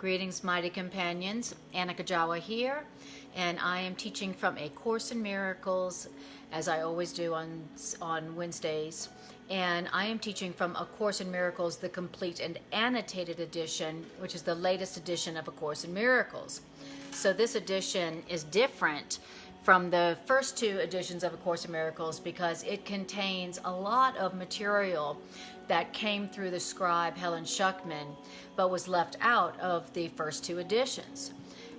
Greetings, mighty companions. Anna Kujawa here, and I am teaching from A Course in Miracles, as I always do on Wednesdays. And I am teaching from A Course in Miracles, the Complete and Annotated Edition, which is the latest edition of A Course in Miracles. So this edition is different from the first two editions of A Course in Miracles because it contains a lot of material that came through the scribe Helen Schuckman, but was left out of the first two editions.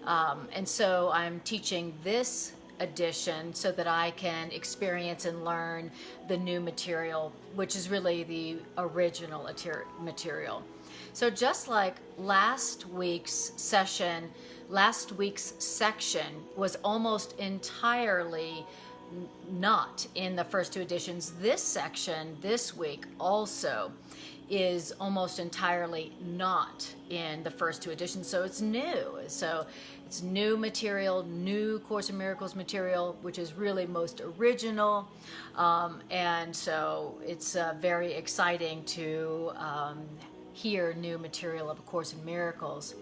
And so I'm teaching this edition so that I can experience and learn the new material, which is really the original material. So just like last week's section was almost entirely not in the first two editions, this section this week also is almost entirely not in the first two editions. So it's new. So it's new material, new Course in Miracles material, which is really most original. And so it's very exciting to hear new material of A Course in Miracles.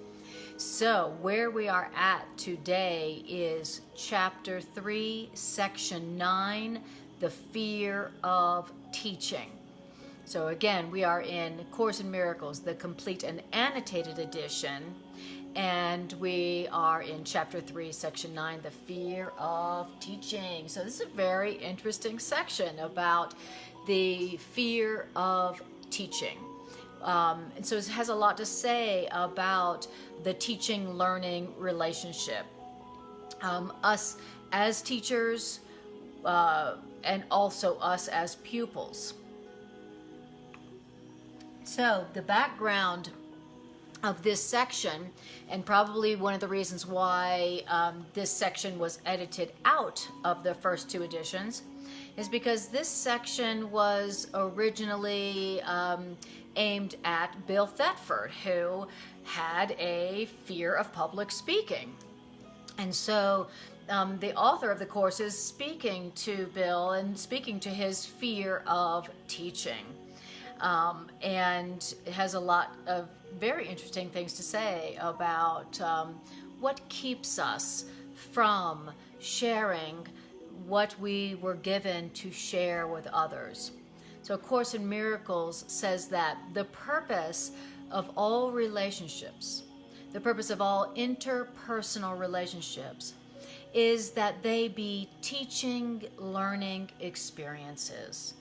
So where we are at today is Chapter 3, Section 9, The Fear of Teaching. So again, we are in Course in Miracles, the Complete and Annotated Edition, and we are in Chapter 3, Section 9, The Fear of Teaching. So this is a very interesting section about the fear of teaching. And so it has a lot to say about the teaching-learning relationship. Us as teachers and also us as pupils. So the background of this section, and probably one of the reasons why this section was edited out of the first two editions, is because this section was originally aimed at Bill Thetford, who had a fear of public speaking. And so the author of the course is speaking to Bill and speaking to his fear of teaching. And it has a lot of very interesting things to say about what keeps us from sharing what we were given to share with others. So A Course in Miracles says that the purpose of all relationships, the purpose of all interpersonal relationships, is that they be teaching, learning experiences.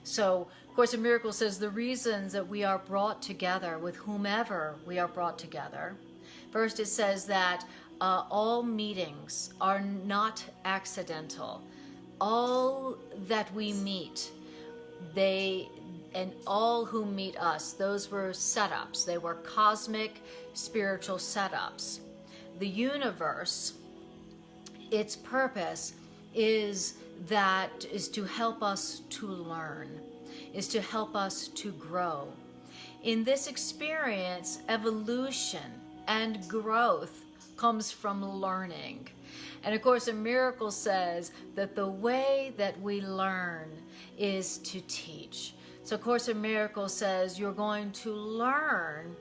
So A Course in Miracles says the reasons that we are brought together with whomever we are brought together. First, it says that all meetings are not accidental. All that we meet, and all who meet us, those were setups. They were cosmic spiritual setups. The universe, its purpose is to help us to learn, is to help us to grow. In this experience, evolution and growth comes from learning. And A Course in Miracles says that the way that we learn is to teach. So A Course in Miracles says you're going to learn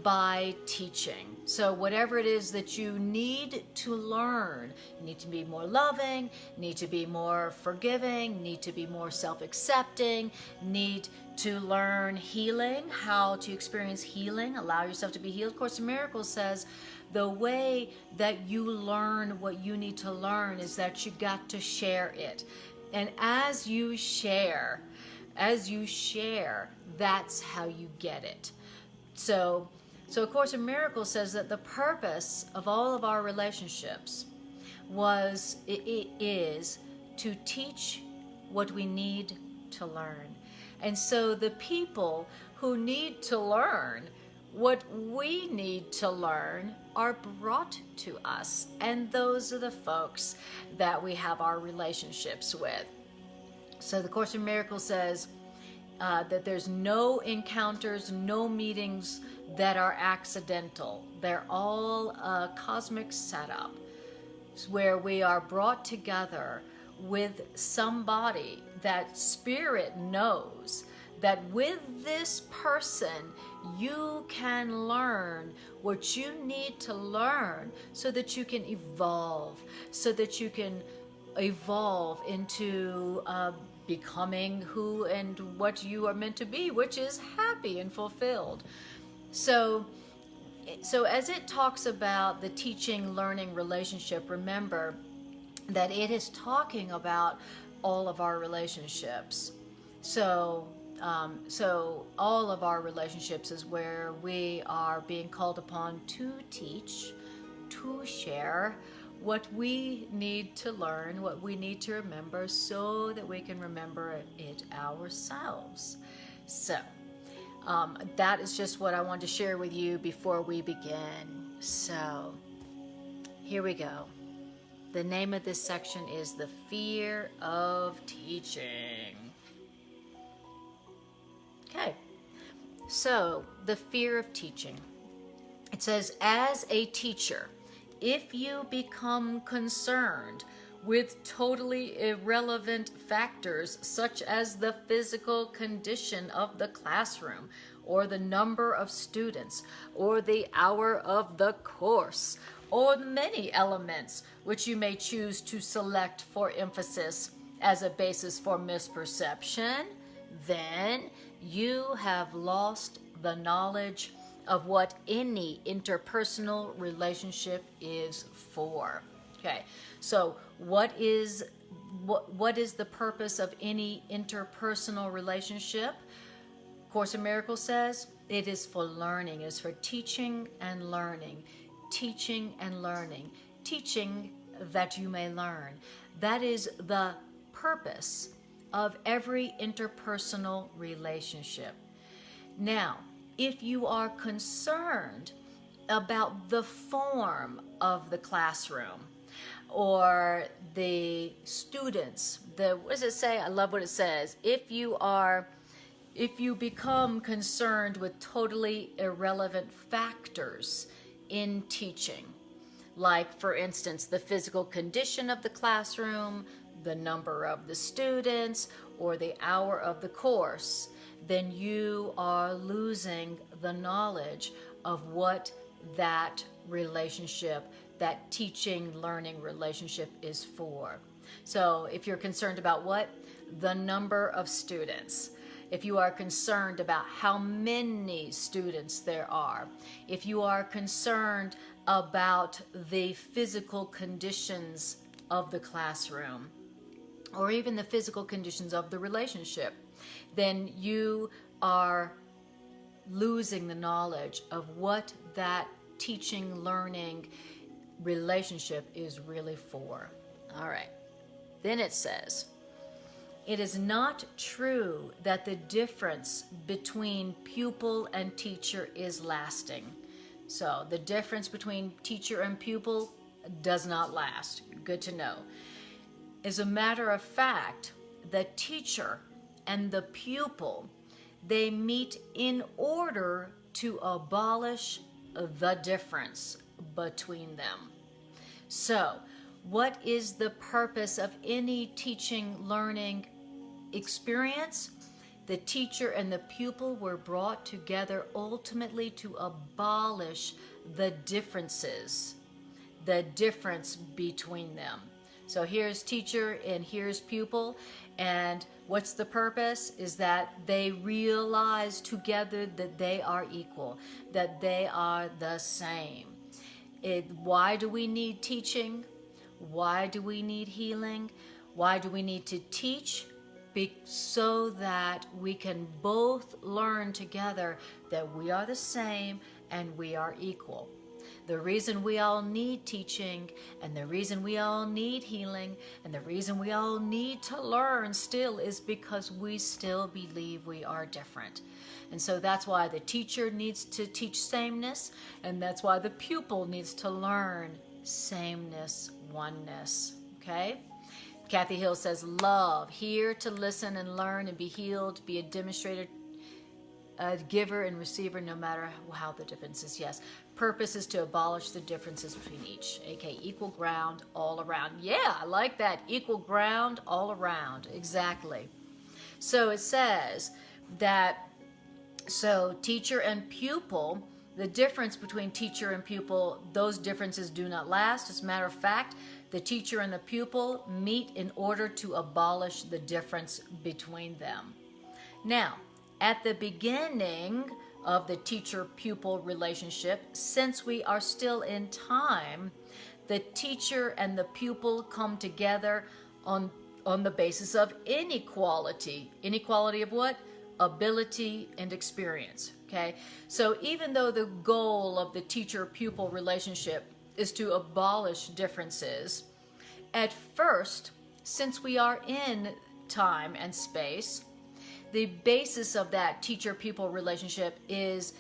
by teaching. So whatever it is that you need to learn, you need to be more loving, need to be more forgiving, need to be more self-accepting, need to learn healing, how to experience healing, allow yourself to be healed. A Course in Miracles says the way that you learn what you need to learn is that you got to share it. And as you share, that's how you get it. So A Course in Miracles says that the purpose of all of our relationships is to teach what we need to learn. And so the people who need to learn what we need to learn are brought to us. And those are the folks that we have our relationships with. So the Course in Miracles says that there's no encounters, no meetings that are accidental. They're all a cosmic setup where we are brought together with somebody that spirit knows that with this person you can learn what you need to learn so that you can evolve, so that you can evolve into becoming who and what you are meant to be, which is happy and fulfilled. So as it talks about the teaching learning relationship, remember that it is talking about all of our relationships. So all of our relationships is where we are being called upon to teach, to share what we need to learn, what we need to remember, so that we can remember it ourselves. So that is just what I wanted to share with you before we begin. So here we go. The name of this section is The Fear of Teaching. Okay, so the fear of teaching. It says, as a teacher, if you become concerned with totally irrelevant factors such as the physical condition of the classroom, or the number of students, or the hour of the course, or many elements which you may choose to select for emphasis as a basis for misperception, then you have lost the knowledge of what any interpersonal relationship is for. Okay, so what is the purpose of any interpersonal relationship? Course in Miracles says it is for learning. It is for teaching and learning. Teaching and learning. Teaching that you may learn. That is the purpose of every interpersonal relationship. Now, if you are concerned about the form of the classroom or the students, what does it say? I love what it says. If you become concerned with totally irrelevant factors in teaching, like, for instance, the physical condition of the classroom, the number of the students, or the hour of the course, then you are losing the knowledge of what that relationship, that teaching-learning relationship is for. So if you're concerned about what? The number of students. If you are concerned about how many students there are, if you are concerned about the physical conditions of the classroom, or even the physical conditions of the relationship, then you are losing the knowledge of what that teaching-learning relationship is really for. All right. Then it says, it is not true that the difference between pupil and teacher is lasting. So the difference between teacher and pupil does not last. Good to know. As a matter of fact, the teacher and the pupil, they meet in order to abolish the difference between them. So, what is the purpose of any teaching, learning experience? The teacher and the pupil were brought together ultimately to abolish the differences, the difference between them. So here's teacher and here's pupil, and what's the purpose? Is that they realize together that they are equal, that they are the same. Why do we need teaching? Why do we need healing? Why do we need to teach? So that we can both learn together that we are the same and we are equal. The reason we all need teaching, and the reason we all need healing, and the reason we all need to learn still is because we still believe we are different. And so that's why the teacher needs to teach sameness, and that's why the pupil needs to learn sameness, oneness. Okay? Kathy Hill says, love, here to listen and learn and be healed, be a demonstrator, a giver and receiver, no matter how the difference is. Yes. Purpose is to abolish the differences between each, aka equal ground all around. Yeah, I like that. Equal ground all around. Exactly. So it says that, so teacher and pupil, the difference between teacher and pupil, those differences do not last. As a matter of fact, the teacher and the pupil meet in order to abolish the difference between them. Now, at the beginning of the teacher-pupil relationship, since we are still in time, the teacher and the pupil come together on the basis of inequality. Inequality of what? Ability and experience. Okay? So even though the goal of the teacher-pupil relationship is to abolish differences, at first, since we are in time and space, the basis of that teacher-pupil relationship is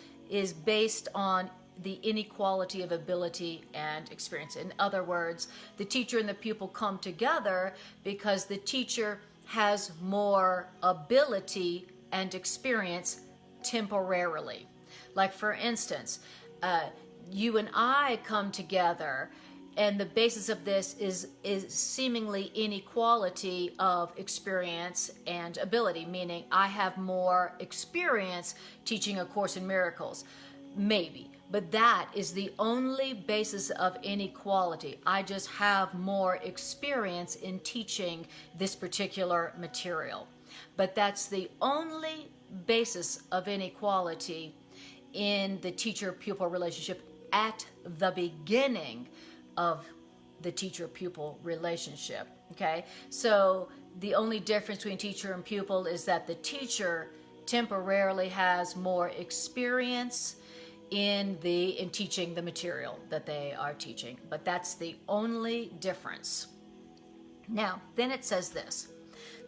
based on the inequality of ability and experience. In other words, the teacher and the pupil come together because the teacher has more ability and experience temporarily. Like for instance, you and I come together, and the basis of this is seemingly inequality of experience and ability, meaning I have more experience teaching A Course in Miracles, maybe. But that is the only basis of inequality. I just have more experience in teaching this particular material. But that's the only basis of inequality in the teacher-pupil relationship at the beginning of the teacher-pupil relationship. Okay? So the only difference between teacher and pupil is that the teacher temporarily has more experience in teaching the material that they are teaching. But that's the only difference. Now, then it says this: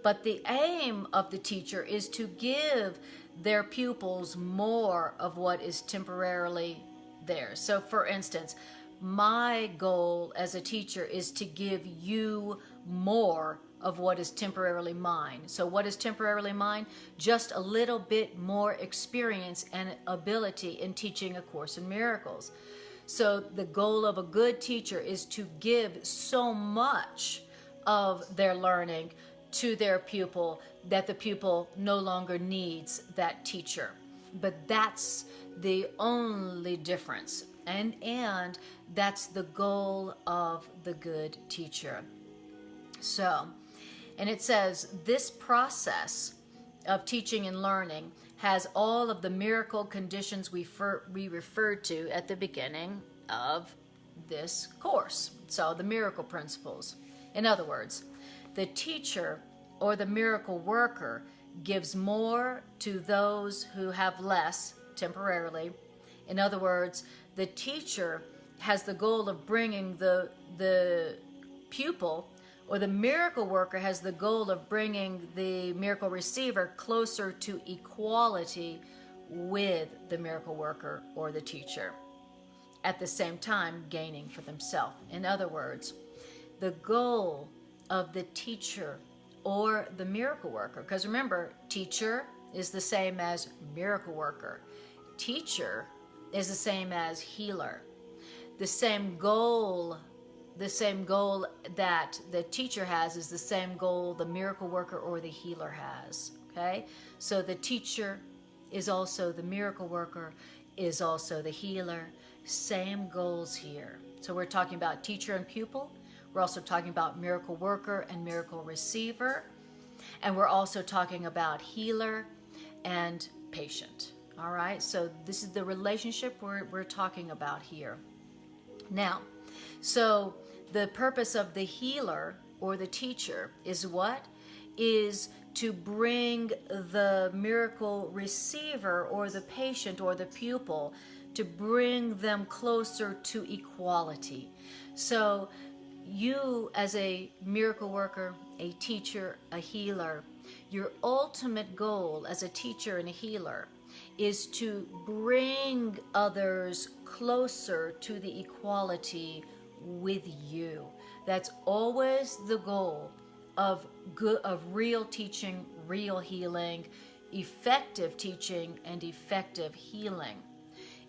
but the aim of the teacher is to give their pupils more of what is temporarily theirs. So for instance, my goal as a teacher is to give you more of what is temporarily mine. So what is temporarily mine? Just a little bit more experience and ability in teaching A Course in Miracles. So the goal of a good teacher is to give so much of their learning to their pupil that the pupil no longer needs that teacher. But that's the only difference. And that's the goal of the good teacher. So, and it says, this process of teaching and learning has all of the miracle conditions we referred to at the beginning of this course. So the miracle principles. In other words, the teacher or the miracle worker gives more to those who have less temporarily. In other words, the teacher has the goal of bringing the pupil, or the miracle worker has the goal of bringing the miracle receiver closer to equality with the miracle worker or the teacher, at the same time gaining for themselves. In other words, the goal of the teacher or the miracle worker, because remember, teacher is the same as miracle worker. Teacher is the same as healer. The same goal that the teacher has is the same goal the miracle worker or the healer has. Okay? So the teacher is also the miracle worker, is also the healer. Same goals here. So we're talking about teacher and pupil. We're also talking about miracle worker and miracle receiver. And we're also talking about healer and patient. All right, so this is the relationship we're talking about here. Now, so the purpose of the healer or the teacher is what? Is to bring the miracle receiver or the patient or the pupil, to bring them closer to equality. So you as a miracle worker, a teacher, a healer, your ultimate goal as a teacher and a healer is to bring others closer to the equality with you. That's always the goal of real teaching, real healing, effective teaching, and effective healing,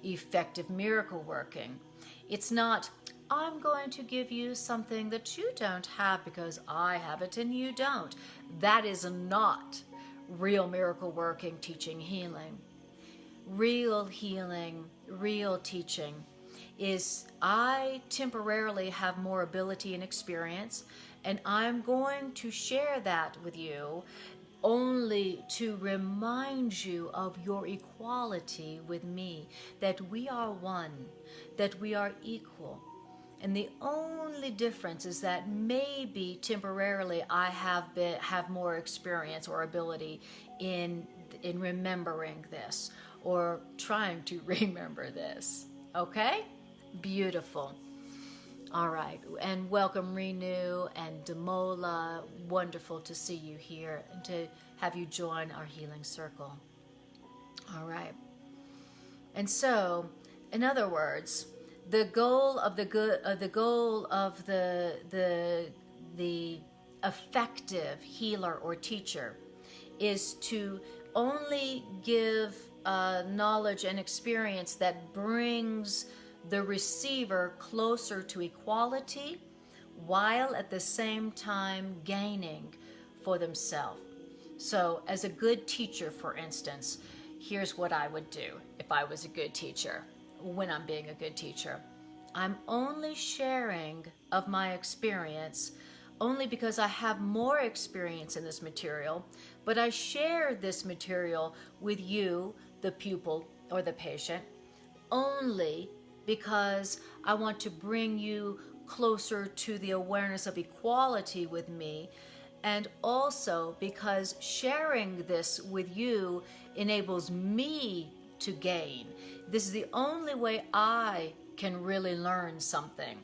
effective miracle working. It's not, I'm going to give you something that you don't have because I have it and you don't. That is not real miracle working, teaching, healing. Real healing, real teaching is I temporarily have more ability and experience, and I'm going to share that with you only to remind you of your equality with me, that we are one, that we are equal. And the only difference is that maybe temporarily I have more experience or ability in remembering this, or trying to remember this. Okay? Beautiful. All right, and welcome Renew and Demola. Wonderful to see you here and to have you join our healing circle. All right. And so, in other words, the goal of the effective healer or teacher is to only give knowledge and experience that brings the receiver closer to equality, while at the same time gaining for themselves. So as a good teacher, for instance, here's what I would do if I was a good teacher. When I'm being a good teacher, I'm only sharing of my experience only because I have more experience in this material, but I share this material with you, the pupil or the patient, only because I want to bring you closer to the awareness of equality with me, and also because sharing this with you enables me to gain. This is the only way I can really learn something,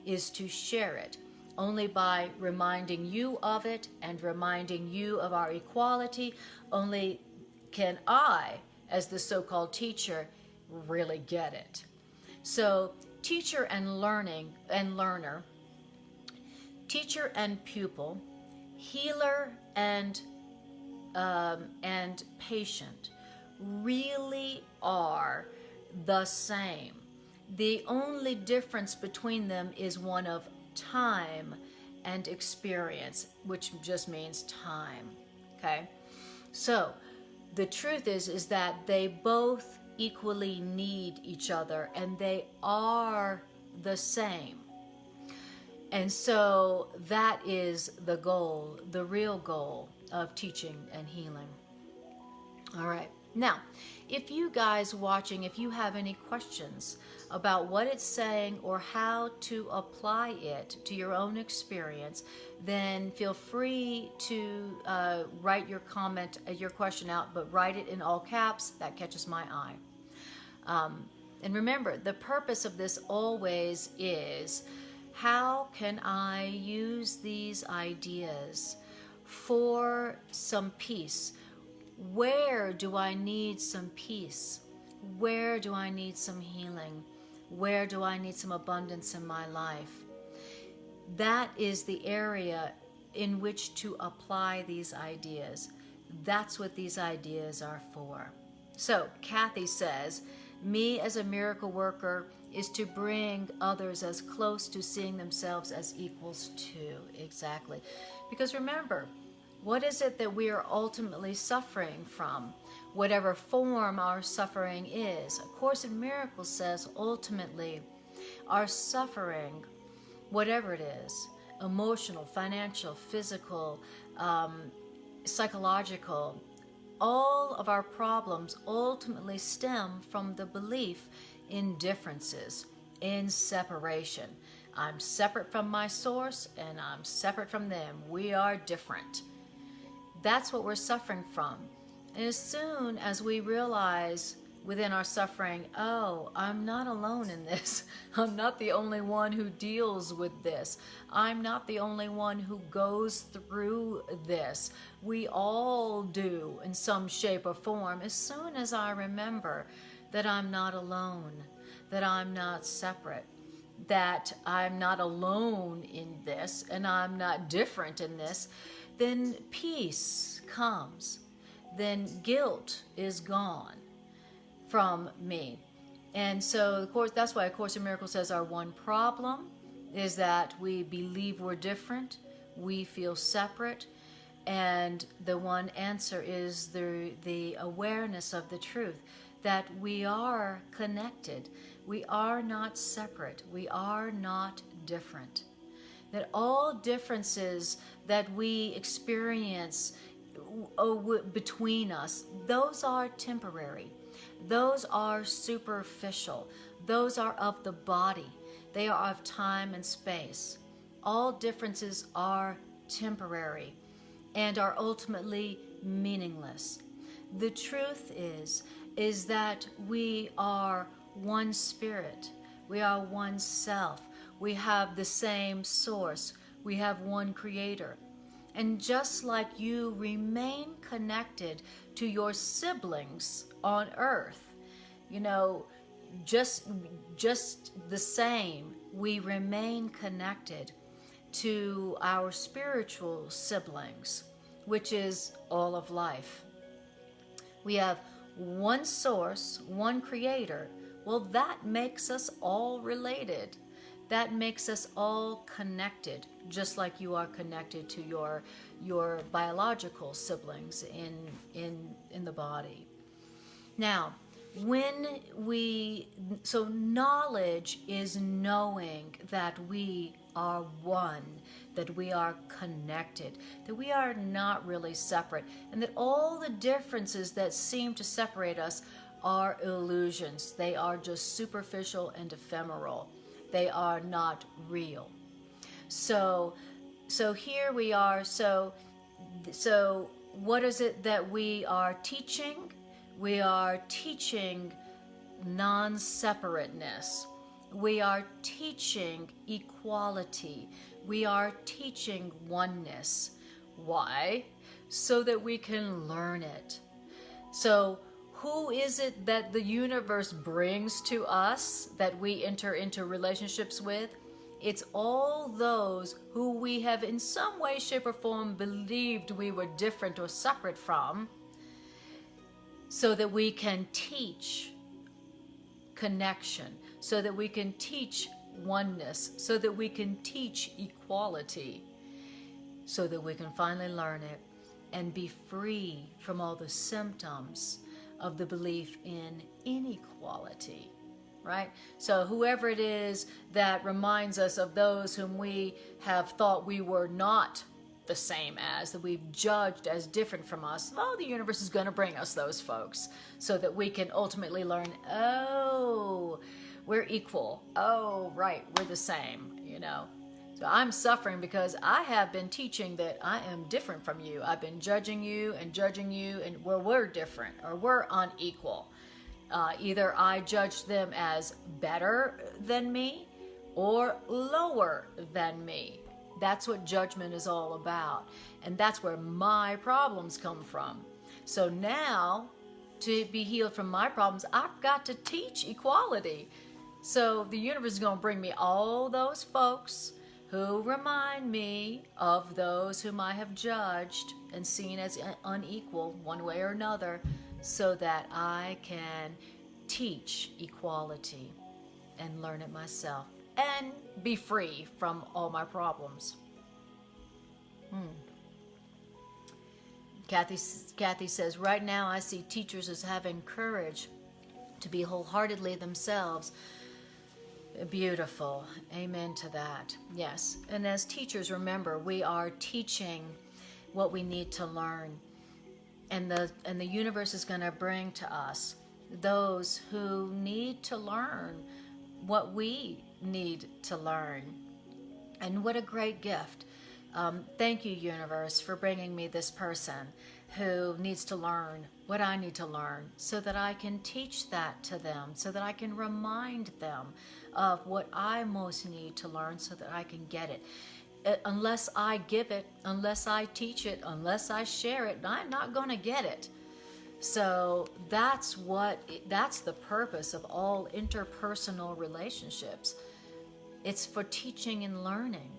is to share it. Only by reminding you of it and reminding you of our equality, only can I, as the so-called teacher, really get it. So teacher and learner, teacher and pupil, healer and patient really are the same. The only difference between them is one of time and experience, which just means time. Okay? So the truth is that they both equally need each other, and they are the same. And so that is the goal, the real goal of teaching and healing. All right. Now, if you guys watching, if you have any questions about what it's saying or how to apply it to your own experience, then feel free to write your comment, your question out, but write it in all caps. That catches my eye. And remember, the purpose of this always is, how can I use these ideas for some peace? Where do I need some peace? Where do I need some healing? Where do I need some abundance in my life? That is the area in which to apply these ideas. That's what these ideas are for. So, Kathy says, me as a miracle worker is to bring others as close to seeing themselves as equals to. Exactly. Because remember, what is it that we are ultimately suffering from? Whatever form our suffering is. A Course in Miracles says ultimately our suffering, whatever it is, emotional, financial, physical, psychological, all of our problems ultimately stem from the belief in differences, in separation. I'm separate from my source and I'm separate from them. We are different. That's what we're suffering from. And as soon as we realize within our suffering, oh, I'm not alone in this. I'm not the only one who deals with this. I'm not the only one who goes through this. We all do in some shape or form. As soon as I remember that I'm not alone, that I'm not separate, that I'm not alone in this, and I'm not different in this, then peace comes. Then guilt is gone from me. And so, of course, that's why A Course in Miracles says our one problem is that we believe we're different, we feel separate, and the one answer is the awareness of the truth, that we are connected. We are not separate. We are not different. That all differences that we experience between us, those are temporary. Those are superficial. Those are of the body. They are of time and space. All differences are temporary and are ultimately meaningless. The truth is that we are one spirit. We are one self. We have the same source. We have one creator. And just like you remain connected to your siblings on earth, just the same, we remain connected to our spiritual siblings, which is all of life. We have one source, one creator. Well, that makes us all related. That makes us all connected, just like you are connected to your biological siblings in the body. Now, so knowledge is knowing that we are one, that we are connected, that we are not really separate, and that all the differences that seem to separate us are illusions. They are just superficial and ephemeral. They are not real. So here we are. So what is it that we are teaching? We are teaching non-separateness. We are teaching equality. We are teaching oneness. Why? So that we can learn it. So who is it that the universe brings to us that we enter into relationships with? It's all those who we have in some way, shape, or form believed we were different or separate from, so that we can teach connection, so that we can teach oneness, so that we can teach equality, so that we can finally learn it and be free from all the symptoms of the belief in inequality, right? So whoever it is that reminds us of those whom we have thought we were not the same as, that we've judged as different from us, well, the universe is going to bring us those folks so that we can ultimately learn, oh, we're equal. Oh, right, we're the same, So I'm suffering because I have been teaching that I am different from you. I've been judging you, and we're different or we're unequal. Either I judge them as better than me or lower than me. That's what judgment is all about. And that's where my problems come from. So now, to be healed from my problems, I've got to teach equality. So the universe is going to bring me all those folks who remind me of those whom I have judged and seen as unequal one way or another, so that I can teach equality and learn it myself and be free from all my problems. Kathy says, right now I see teachers as having courage to be wholeheartedly themselves. Beautiful. Amen to that. Yes. And as teachers, remember, we are teaching what we need to learn. And the universe is going to bring to us those who need to learn what we need to learn. And what a great gift. Thank you, universe, for bringing me this person who needs to learn what I need to learn, so that I can teach that to them, so that I can remind them of what I most need to learn, so that I can get it. Unless I give it, unless I teach it, unless I share it, I'm not going to get it. So that's the purpose of all interpersonal relationships. It's for teaching and learning.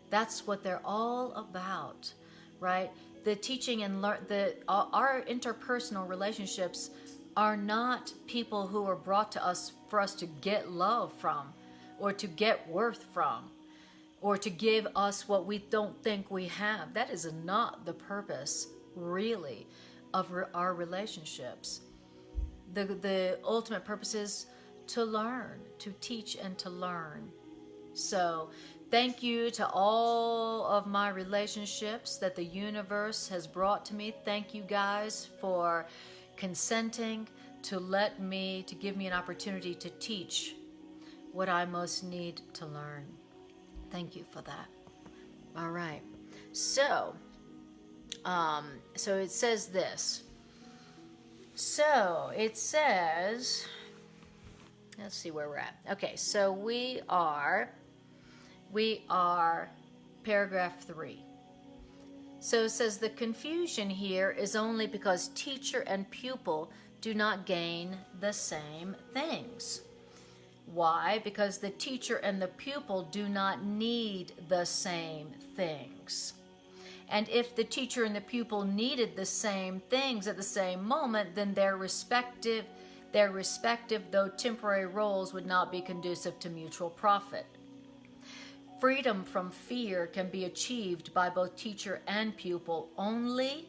That's what they're all about, right? The teaching and our interpersonal relationships are not people who are brought to us for us to get love from, or to get worth from, or to give us what we don't think we have. That is not the purpose, really, of our relationships. The ultimate purpose is to learn, to teach and to learn. So thank you to all of my relationships that the universe has brought to me. Thank you guys for consenting to give me an opportunity to teach what I most need to learn. Thank you for that. All right. So it says this. So it says, let's see where we're at. Okay, so we are paragraph 3. So it says the confusion here is only because teacher and pupil do not gain the same things. Why? Because the teacher and the pupil do not need the same things. And if the teacher and the pupil needed the same things at the same moment, then their respective, though temporary roles would not be conducive to mutual profit. Freedom from fear can be achieved by both teacher and pupil only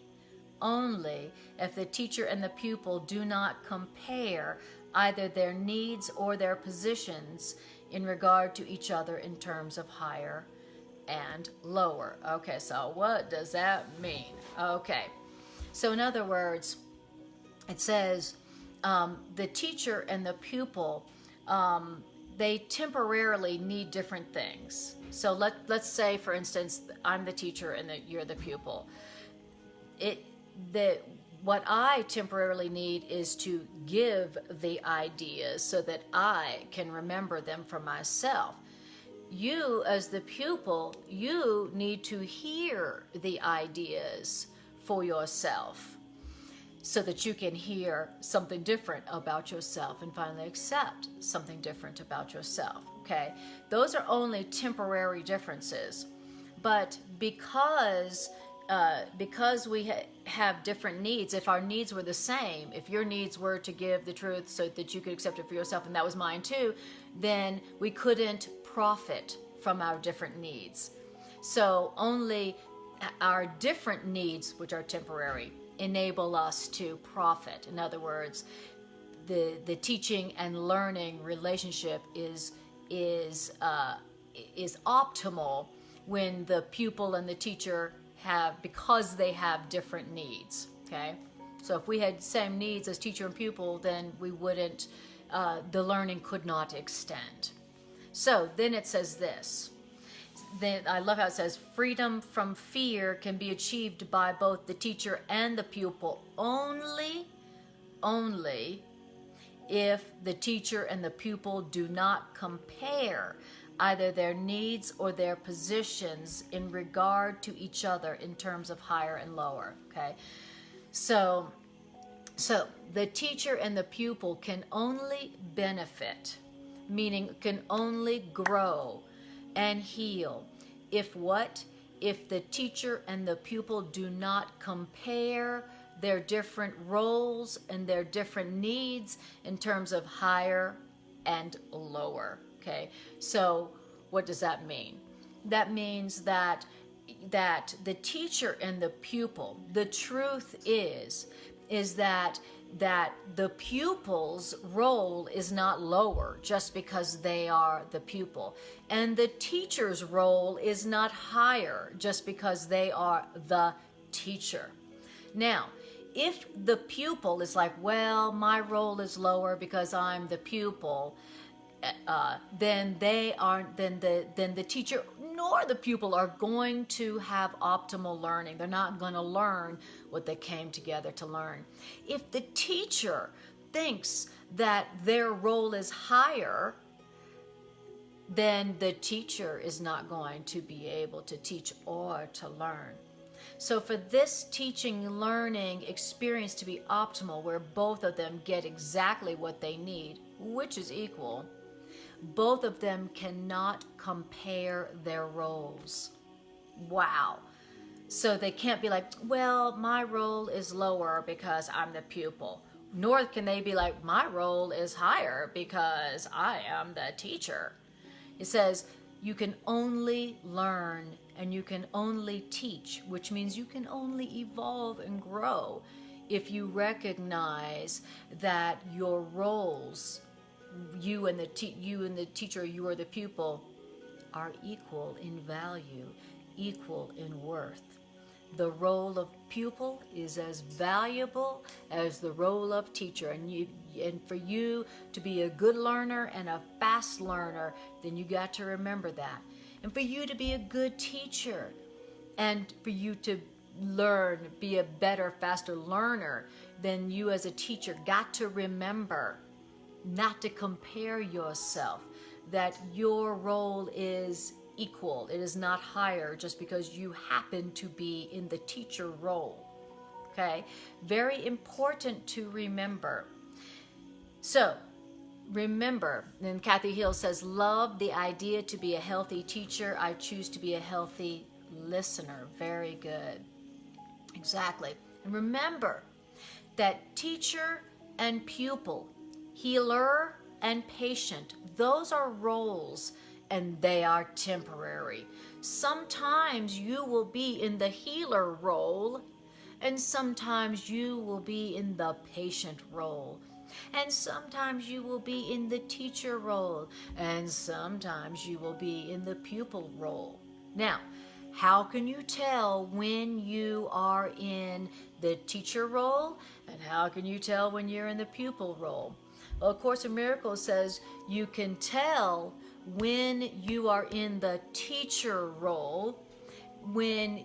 if the teacher and the pupil do not compare either their needs or their positions in regard to each other in terms of higher and lower. Okay, so what does that mean? Okay, so in other words, it says the teacher and the pupil, they temporarily need different things. So let's say, for instance, I'm the teacher and you're the pupil. What I temporarily need is to give the ideas so that I can remember them for myself. You, as the pupil, you need to hear the ideas for yourself so that you can hear something different about yourself and finally accept something different about yourself. Okay? Those are only temporary differences. But because we have different needs, if our needs were the same, if your needs were to give the truth so that you could accept it for yourself, and that was mine too, then we couldn't profit from our different needs. So only our different needs, which are temporary, enable us to profit. In other words, the teaching and learning relationship is optimal when the pupil and the teacher because they have different needs. Okay, so if we had the same needs as teacher and pupil, then we wouldn't, the learning could not extend. So then it says this. Then I love how it says freedom from fear can be achieved by both the teacher and the pupil only if the teacher and the pupil do not compare either their needs or their positions in regard to each other in terms of higher and lower. Okay, so the teacher and the pupil can only benefit, meaning can only grow and heal if the teacher and the pupil do not compare their different roles and their different needs in terms of higher and lower. Okay, so what does that mean? That means that the teacher and the pupil, the truth is that the pupil's role is not lower just because they are the pupil, and the teacher's role is not higher just because they are the teacher. Now, if the pupil is like, well, my role is lower because I'm the pupil, then the teacher nor the pupil are going to have optimal learning. They're not going to learn what they came together to learn. If the teacher thinks that their role is higher, then the teacher is not going to be able to teach or to learn. So for this teaching learning experience to be optimal, where both of them get exactly what they need, which is equal, both of them cannot compare their roles. Wow. So they can't be like, well, my role is lower because I'm the pupil. Nor can they be like, my role is higher because I am the teacher. It says you can only learn and you can only teach, which means you can only evolve and grow if you recognize that your roles, you and the teacher, you or the pupil, are equal in value, equal in worth. The role of pupil is as valuable as the role of teacher. And for you to be a good learner and a fast learner, then you got to remember that. And for you to be a good teacher and for you to learn, be a better, faster learner, then you as a teacher got to remember not to compare yourself, that your role is equal. It is not higher just because you happen to be in the teacher role. Okay? Very important to remember. So, remember, and Kathy Hill says, love the idea to be a healthy teacher. I choose to be a healthy listener. Very good. Exactly. And remember that teacher and pupil, healer and patient, those are roles and they are temporary. Sometimes you will be in the healer role and sometimes you will be in the patient role. And sometimes you will be in the teacher role and sometimes you will be in the pupil role. Now, how can you tell when you are in the teacher role and how can you tell when you're in the pupil role? Well, A Course in Miracles says you can tell when you are in the teacher role, when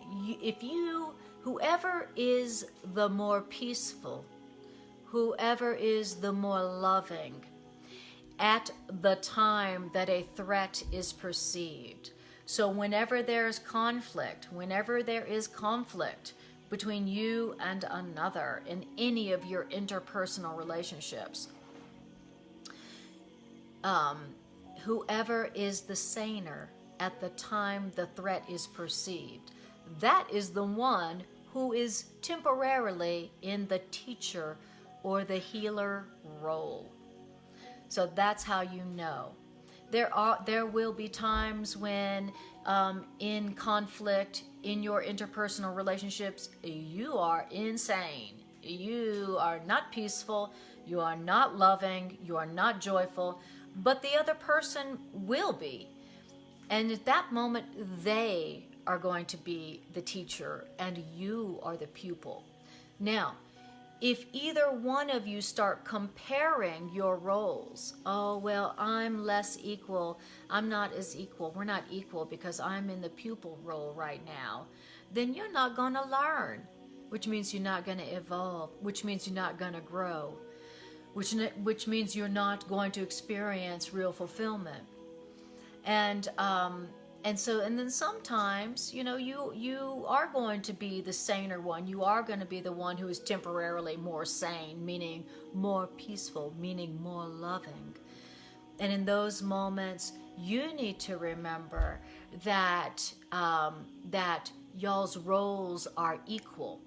whoever is the more peaceful, whoever is the more loving, at the time that a threat is perceived. So whenever there is conflict between you and another in any of your interpersonal relationships, whoever is the saner at the time the threat is perceived, that is the one who is temporarily in the teacher or the healer role. So that's how you know. There will be times when in conflict in your interpersonal relationships, you are insane. You are not peaceful, you are not loving, you are not joyful, but the other person will be. And at that moment, they are going to be the teacher and you are the pupil. Now, if either one of you start comparing your roles, oh, well, I'm less equal, I'm not as equal, we're not equal because I'm in the pupil role right now, then you're not going to learn, which means you're not going to evolve, which means you're not going to grow, which means you're not going to experience real fulfillment. And then sometimes, you are going to be the saner one. You are going to be the one who is temporarily more sane, meaning more peaceful, meaning more loving. And in those moments, you need to remember that y'all's roles are equal.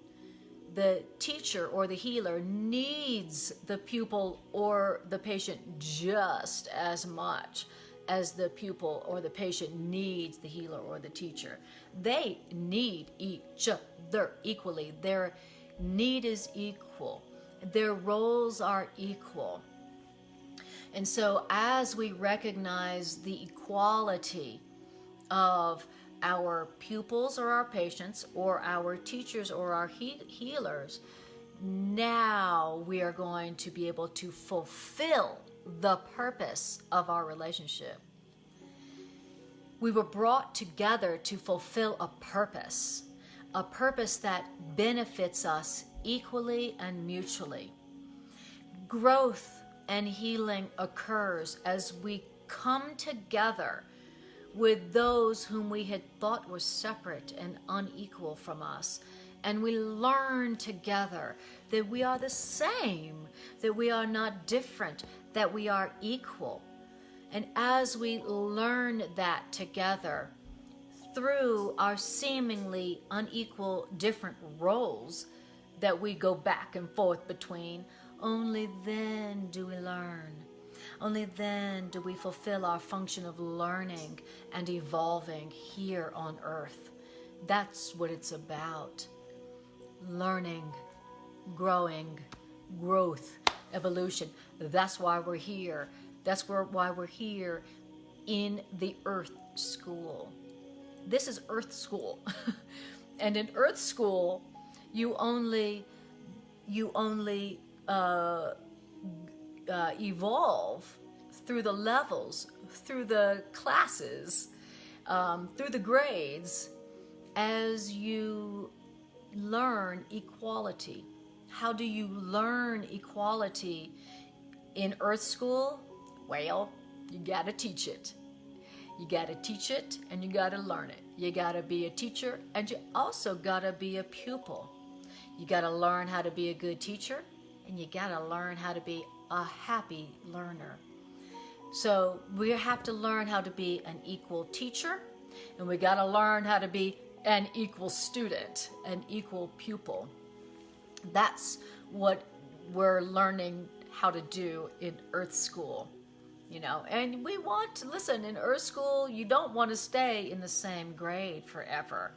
The teacher or the healer needs the pupil or the patient just as much as the pupil or the patient needs the healer or the teacher. They need each other equally. Their need is equal. Their roles are equal. And so as we recognize the equality of our pupils or our patients or our teachers or our healers, now we are going to be able to fulfill the purpose of our relationship. We were brought together to fulfill a purpose that benefits us equally and mutually. Growth and healing occurs as we come together with those whom we had thought were separate and unequal from us. And we learn together that we are the same, that we are not different, that we are equal. And as we learn that together through our seemingly unequal, different roles that we go back and forth between, only then do we learn. Only then do we fulfill our function of learning and evolving here on earth. That's what it's about. Learning growing, growth, evolution. That's why we're here. Why we're here in the Earth School. This is Earth School. And in Earth School, you only evolve through the levels, through the classes, through the grades, as you learn equality. How do you learn equality in Earth School? Well, you gotta teach it. You gotta teach it and you gotta learn it. You gotta be a teacher and you also gotta be a pupil. You gotta learn how to be a good teacher and you gotta learn how to be a happy learner. So we have to learn how to be an equal teacher, and we gotta learn how to be an equal student, an equal pupil. That's what we're learning how to do in Earth School. And we want to listen. In Earth School, you don't want to stay in the same grade forever.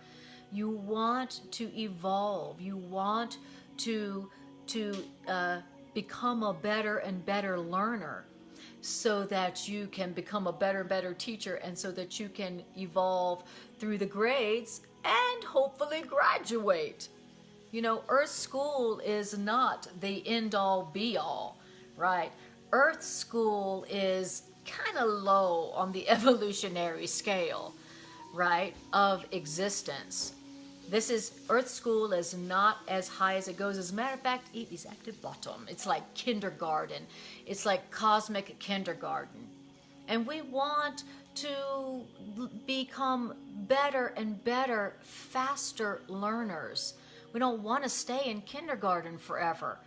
You want to evolve. You want to become a better and better learner, so that you can become a better and better teacher, and so that you can evolve through the grades and hopefully graduate. Earth School is not the end-all be-all, right? Earth School is kind of low on the evolutionary scale, right, of existence. Earth School is not as high as it goes. As a matter of fact, it is at the bottom. It's like kindergarten. It's like cosmic kindergarten. And we want to become better and better, faster learners. We don't want to stay in kindergarten forever.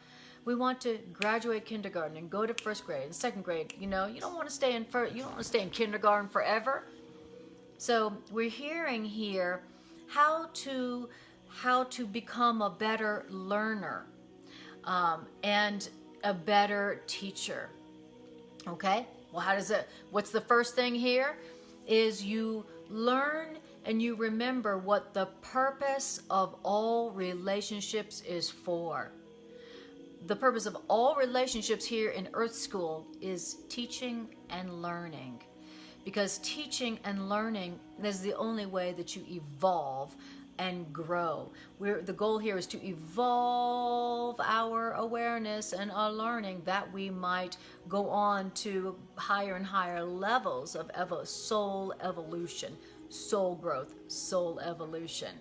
We want to graduate kindergarten and go to first grade and second grade. You don't want to stay in kindergarten forever. So we're hearing here how to become a better learner, and a better teacher. Okay? Well, what's the first thing here? Is you learn and you remember what the purpose of all relationships is for. The purpose of all relationships here in Earth School is teaching and learning. Because teaching and learning is the only way that you evolve and grow. The goal here is to evolve our awareness and our learning, that we might go on to higher and higher levels of soul evolution, soul growth, soul evolution.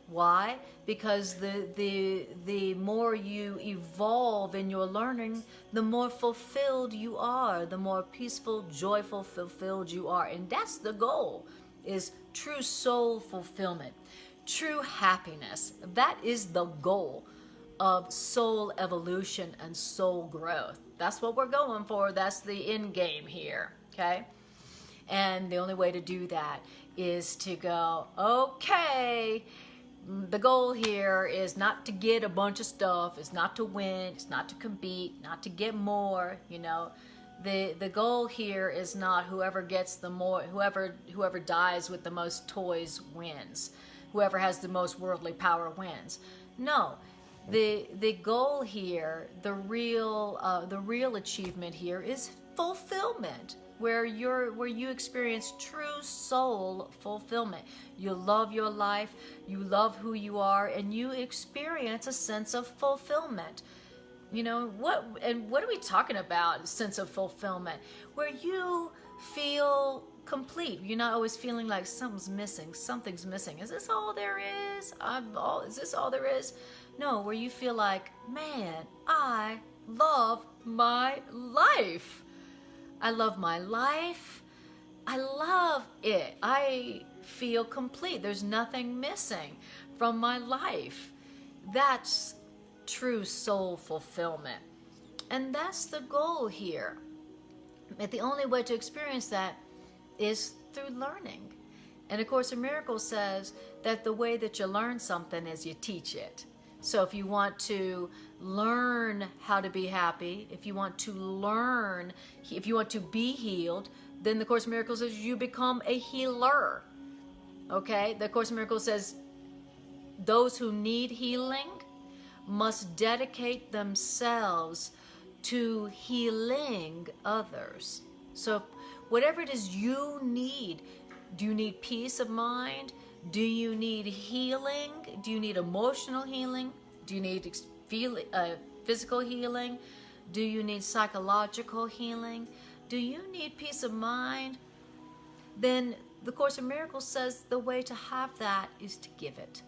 Why? Because the more you evolve in your learning, the more fulfilled you are, the more peaceful, joyful, fulfilled you are. And that's the goal, is true soul fulfillment, true happiness. That is the goal of soul evolution and soul growth. That's what we're going for. That's the end game here, okay? And the only way to do that is to go, okay, the goal here is not to get a bunch of stuff. It's not to win. It's not to compete. Not to get more. The goal here is not whoever gets the more. Whoever dies with the most toys wins. Whoever has the most worldly power wins. No, the goal here, the real achievement here is fulfillment. Where you experience true soul fulfillment. You love your life, you love who you are, and you experience a sense of fulfillment. What are we talking about? Sense of fulfillment, where you feel complete. You're not always feeling like something's missing. Is this all there is? Is this all there is? No, where you feel like, man, I love my life. I love my life. I love it. I feel complete. There's nothing missing from my life. That's true soul fulfillment. And that's the goal here. But the only way to experience that is through learning. And of course, A Miracle says that the way that you learn something is you teach it. So if you want to learn how to be happy, if you want to be healed, then the Course in Miracles says you become a healer. Okay? The Course in Miracles says those who need healing must dedicate themselves to healing others. So whatever it is you need, do you need peace of mind? Do you need healing? Do you need emotional healing? Do you need physical healing? Do you need psychological healing? Do you need peace of mind? Then the Course in Miracles says the way to have that is to give it.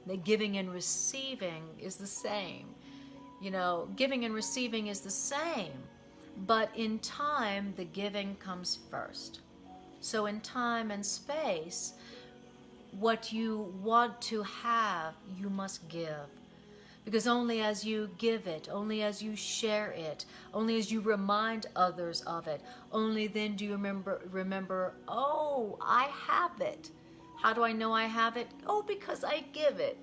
The giving and receiving is the same. You know, giving and receiving is the same, but in time, the giving comes first. So in time and space, what you want to have, you must give. Because only as you give it, only as you share it, only as you remind others of it, only then do you remember, oh, I have it. How do I know I have it? Oh, because I give it.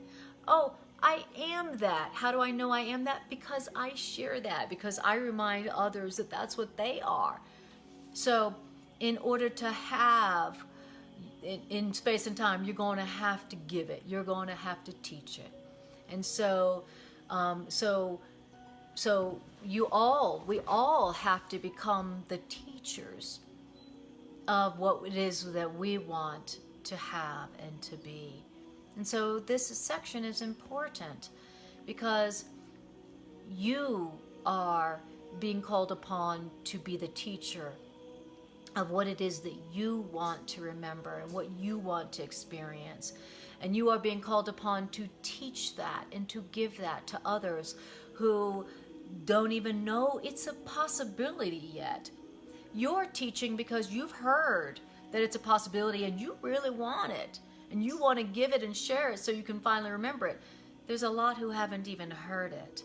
Oh, I am that. How do I know I am that? Because I share that, because I remind others that that's what they are. So in order to have, in space and time, you're going to have to give it. You're going to have to teach it. And so we all have to become the teachers of what it is that we want to have and to be. And so this section is important because you are being called upon to be the teacher of what it is that you want to remember and what you want to experience. And you are being called upon to teach that and to give that to others who don't even know it's a possibility yet. You're teaching because you've heard that it's a possibility and you really want it. And you want to give it and share it so you can finally remember it. There's a lot who haven't even heard it.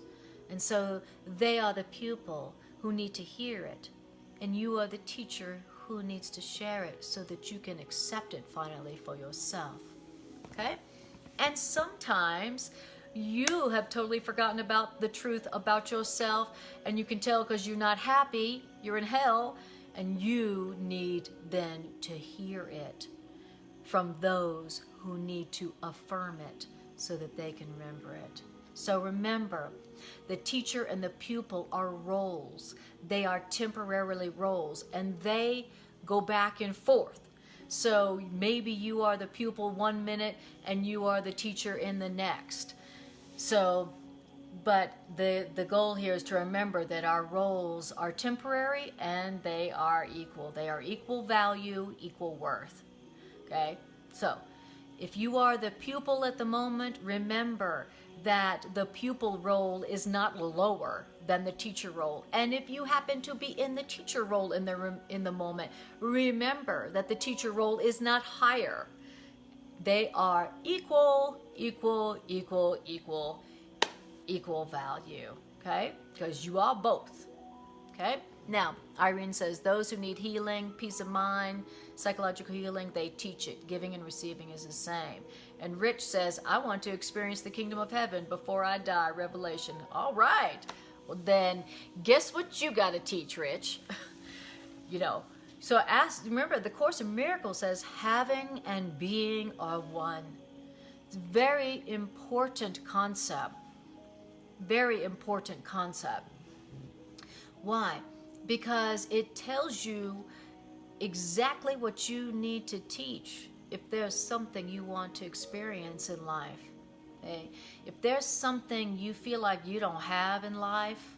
And so they are the pupil who need to hear it. And you are the teacher who needs to share it so that you can accept it finally for yourself. Okay? And sometimes you have totally forgotten about the truth about yourself, and you can tell because you're not happy, you're in hell, and you need then to hear it from those who need to affirm it so that they can remember it. So remember, the teacher and the pupil are roles. They are temporarily roles, and they go back and forth. So maybe you are the pupil 1 minute and you are the teacher in the next. So, but the goal here is to remember that our roles are temporary and they are equal. They are equal value, equal worth. Okay? So, if you are the pupil at the moment, remember that the pupil role is not lower than the teacher role. And if you happen to be in the teacher role in the moment, remember that the teacher role is not higher. They are equal value, okay? Because you are both, okay? Now, Irene says, those who need healing, peace of mind, psychological healing, they teach it. Giving and receiving is the same. And Rich says, I want to experience the kingdom of heaven before I die, Revelation. All right. Well, then, guess what you got to teach, Rich? You know, so remember, the Course in Miracles says, having and being are one. It's a very important concept. Very important concept. Why? Because it tells you exactly what you need to teach if there's something you want to experience in life. Okay? If there's something you feel like you don't have in life,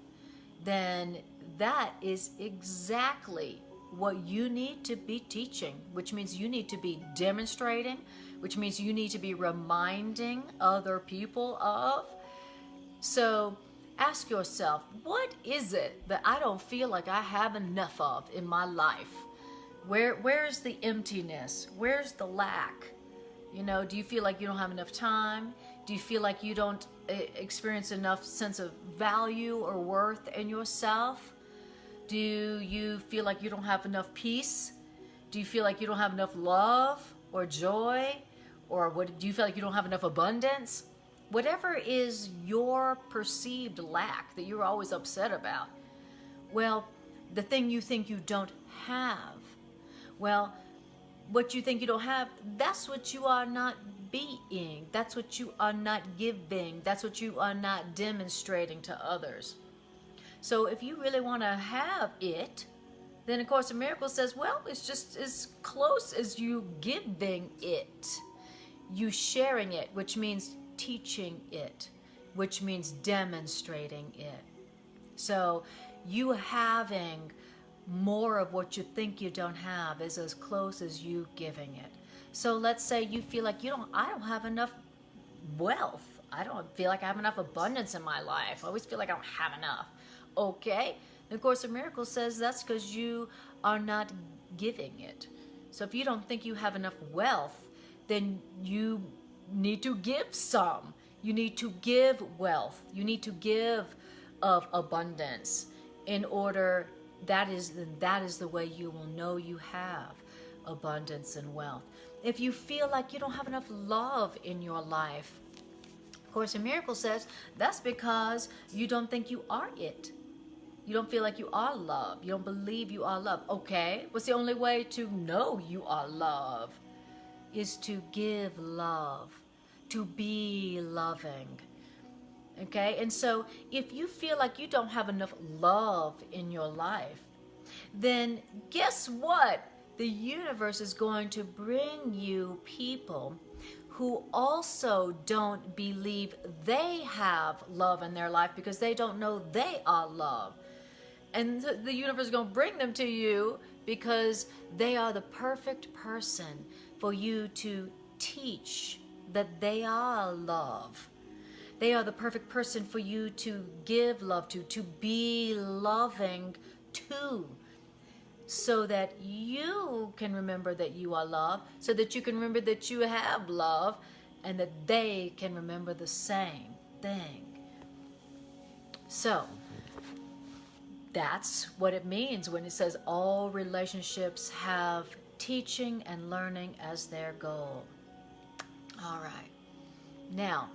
then that is exactly what you need to be teaching, which means you need to be demonstrating, which means you need to be reminding other people of. So ask yourself, what is it that I don't feel like I have enough of in my life? Where's the emptiness? Where's the lack? You know, do you feel like you don't have enough time? Do you feel like you don't experience enough sense of value or worth in yourself? Do you feel like you don't have enough peace? Do you feel like you don't have enough love or joy? Or do you feel like you don't have enough abundance? Whatever is your perceived lack that you're always upset about, well, the thing you think you don't have, well, what you think you don't have, that's what you are not being. That's what you are not giving. That's what you are not demonstrating to others. So if you really want to have it, then A Course in Miracles says, well, it's just as close as you giving it. You sharing it, which means teaching it, which means demonstrating it. So you having more of what you think you don't have is as close as you giving it. So let's say you feel like I don't have enough wealth. I don't feel like I have enough abundance in my life. I always feel like I don't have enough. Okay. The Course in Miracles says that's because you are not giving it. So if you don't think you have enough wealth, then you need to give some. You need to give wealth. You need to give of abundance in order, that is the way you will know you have abundance and wealth. If you feel like you don't have enough love in your life, Course in Miracles says that's because you don't think you are it. You don't feel like you are love. You don't believe you are love. Okay, what's the only way to know you are love? Is to give love, to be loving. Okay, and so if you feel like you don't have enough love in your life, then guess what? The universe is going to bring you people who also don't believe they have love in their life because they don't know they are love. And the universe is going to bring them to you because they are the perfect person for you to teach that they are love. They are the perfect person for you to give love to be loving to, so that you can remember that you are love, so that you can remember that you have love, and that they can remember the same thing. So that's what it means when it says all relationships have teaching and learning as their goal. All right. Now,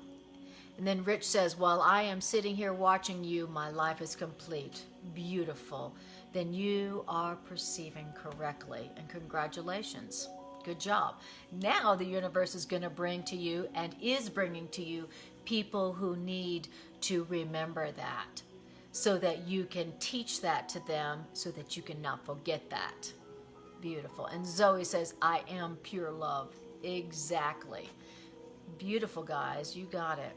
and then Rich says, while I am sitting here watching you, my life is complete. Beautiful. Then you are perceiving correctly. And congratulations. Good job. Now the universe is going to bring to you and is bringing to you people who need to remember that, so that you can teach that to them, so that you cannot forget that. Beautiful. And Zoe says, I am pure love. Exactly. Beautiful, guys. You got it.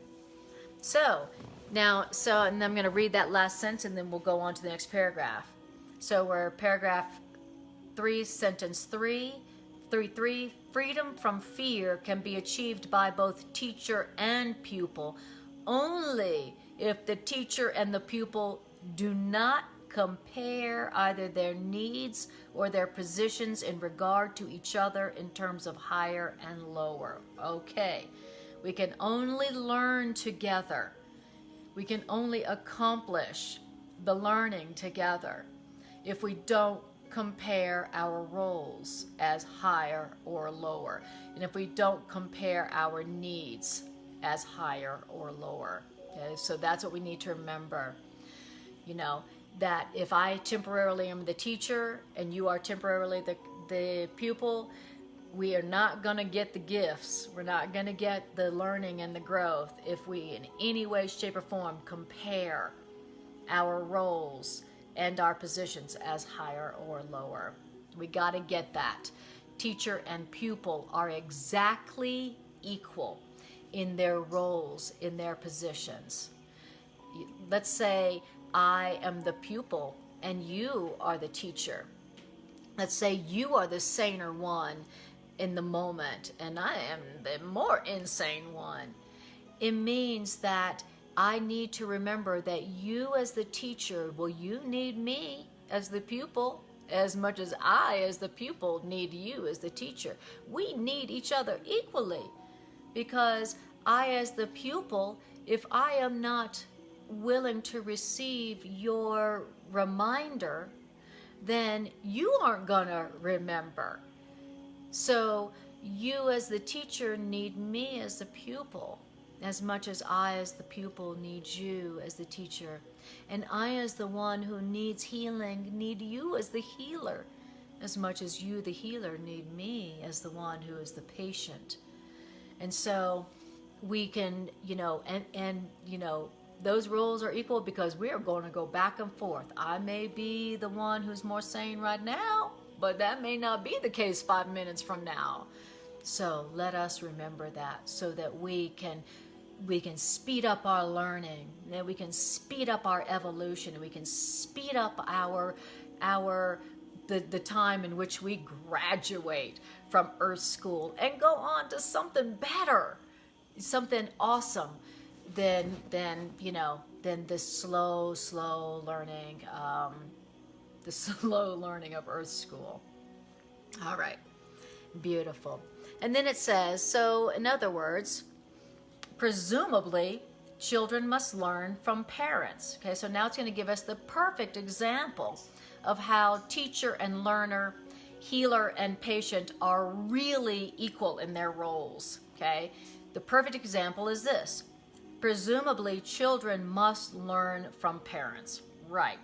So, now, and I'm going to read that last sentence and then we'll go on to the next paragraph. So we're paragraph 3, sentence 3. Freedom from fear can be achieved by both teacher and pupil only if the teacher and the pupil do not compare either their needs or their positions in regard to each other in terms of higher and lower. Okay. We can only learn together. We can only accomplish the learning together if we don't compare our roles as higher or lower, and if we don't compare our needs as higher or lower. Okay? So that's what we need to remember. That if I temporarily am the teacher and you are temporarily the pupil, we are not going to get the gifts. We're not going to get the learning and the growth if we in any way, shape, or form compare our roles and our positions as higher or lower. We got to get that. Teacher and pupil are exactly equal in their roles, in their positions. Let's say I am the pupil and you are the teacher. Let's say you are the saner one in the moment, and I am the more insane one. It means that I need to remember that you as the teacher, you need me as the pupil as much as I as the pupil need you as the teacher. We need each other equally, because I as the pupil, if I am not willing to receive your reminder, then you aren't gonna remember. So you as the teacher need me as the pupil as much as I as the pupil need you as the teacher. And I as the one who needs healing need you as the healer as much as you, the healer, need me as the one who is the patient. And so we can, those rules are equal because we are going to go back and forth. I may be the one who's more sane right now, but that may not be the case 5 minutes from now. So let us remember that, so that we can speed up our learning, that we can speed up our evolution, and we can speed up the time in which we graduate from Earth School and go on to something better, something awesome than this slow learning, the slow learning of Earth School. All right, beautiful. And then it says, so in other words, presumably, children must learn from parents. Okay, so now it's going to give us the perfect example of how teacher and learner, healer and patient are really equal in their roles. Okay, the perfect example is this. Presumably, children must learn from parents. Right.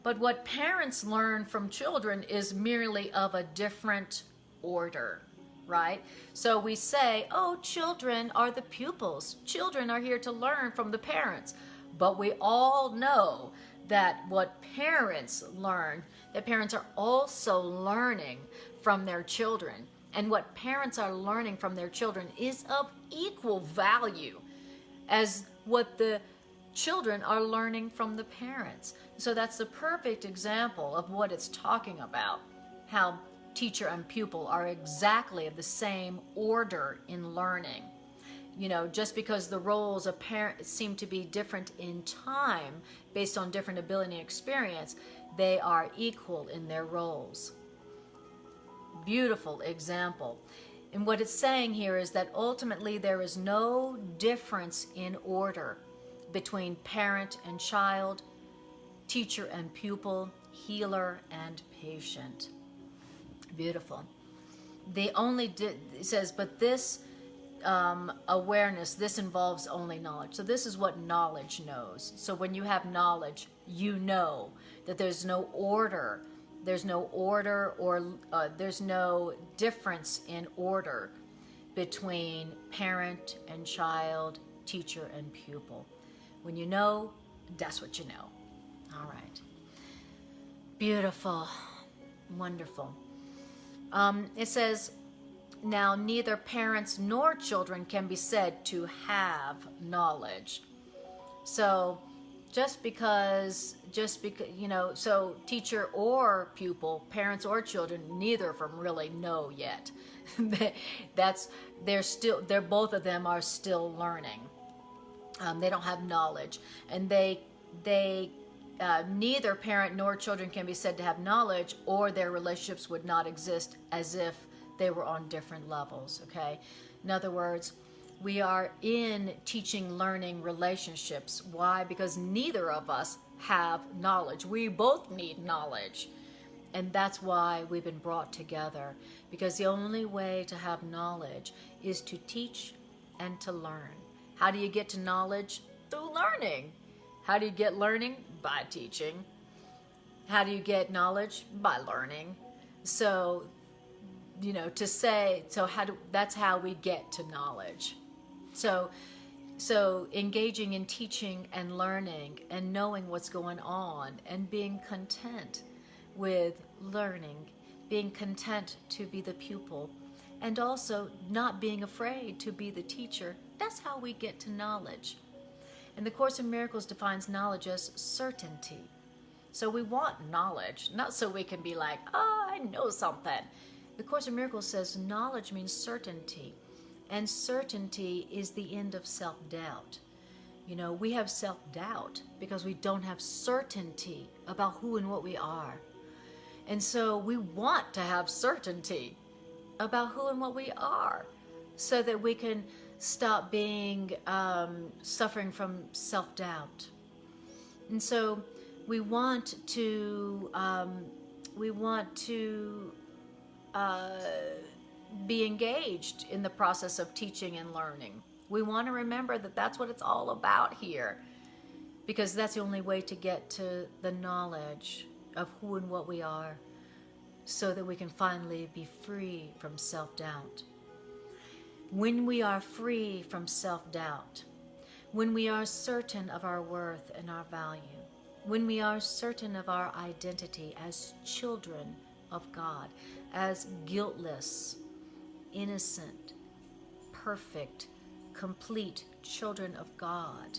But what parents learn from children is merely of a different order. Right? So we say, oh, children are the pupils. Children are here to learn from the parents. But we all know that what parents learn, that parents are also learning from their children. And what parents are learning from their children is of equal value as what the children are learning from the parents. So that's the perfect example of what it's talking about, how teacher and pupil are exactly of the same order in learning. Just because the roles of parents seem to be different in time based on different ability and experience, they are equal in their roles. Beautiful example. And what it's saying here is that ultimately there is no difference in order between parent and child, teacher and pupil, healer and patient. Beautiful. It says, but this awareness, this involves only knowledge. So this is what knowledge knows. So when you have knowledge, you know that there's no order. There's no order or there's no difference in order between parent and child, teacher and pupil. When you know, that's what you know. All right. Beautiful. Wonderful. It says, now neither parents nor children can be said to have knowledge. So just because, so teacher or pupil, parents or children, neither of them really know yet. They're both of them are still learning. They don't have knowledge, and neither parent nor children can be said to have knowledge, or their relationships would not exist as if they were on different levels. Okay, in other words, we are in teaching learning relationships. Why? Because neither of us have knowledge. We both need knowledge, and that's why we've been brought together, because the only way to have knowledge is to teach and to learn. How do you get to knowledge? Through learning. How do you get learning? By teaching. How do you get knowledge? By learning. So, that's how we get to knowledge. So engaging in teaching and learning and knowing what's going on and being content with learning, being content to be the pupil, and also not being afraid to be the teacher, that's how we get to knowledge. And the Course in Miracles defines knowledge as certainty. So we want knowledge, not so we can be like, I know something. The Course in Miracles says knowledge means certainty. And certainty is the end of self-doubt. We have self-doubt because we don't have certainty about who and what we are. And so we want to have certainty about who and what we are, so that we can stop being suffering from self-doubt. And so we want to be engaged in the process of teaching and learning. We want to remember that that's what it's all about here, because that's the only way to get to the knowledge of who and what we are, so that we can finally be free from self-doubt. when we are free from self-doubt, when we are certain of our worth and our value, when we are certain of our identity as children of God, as guiltless, innocent, perfect, complete children of God,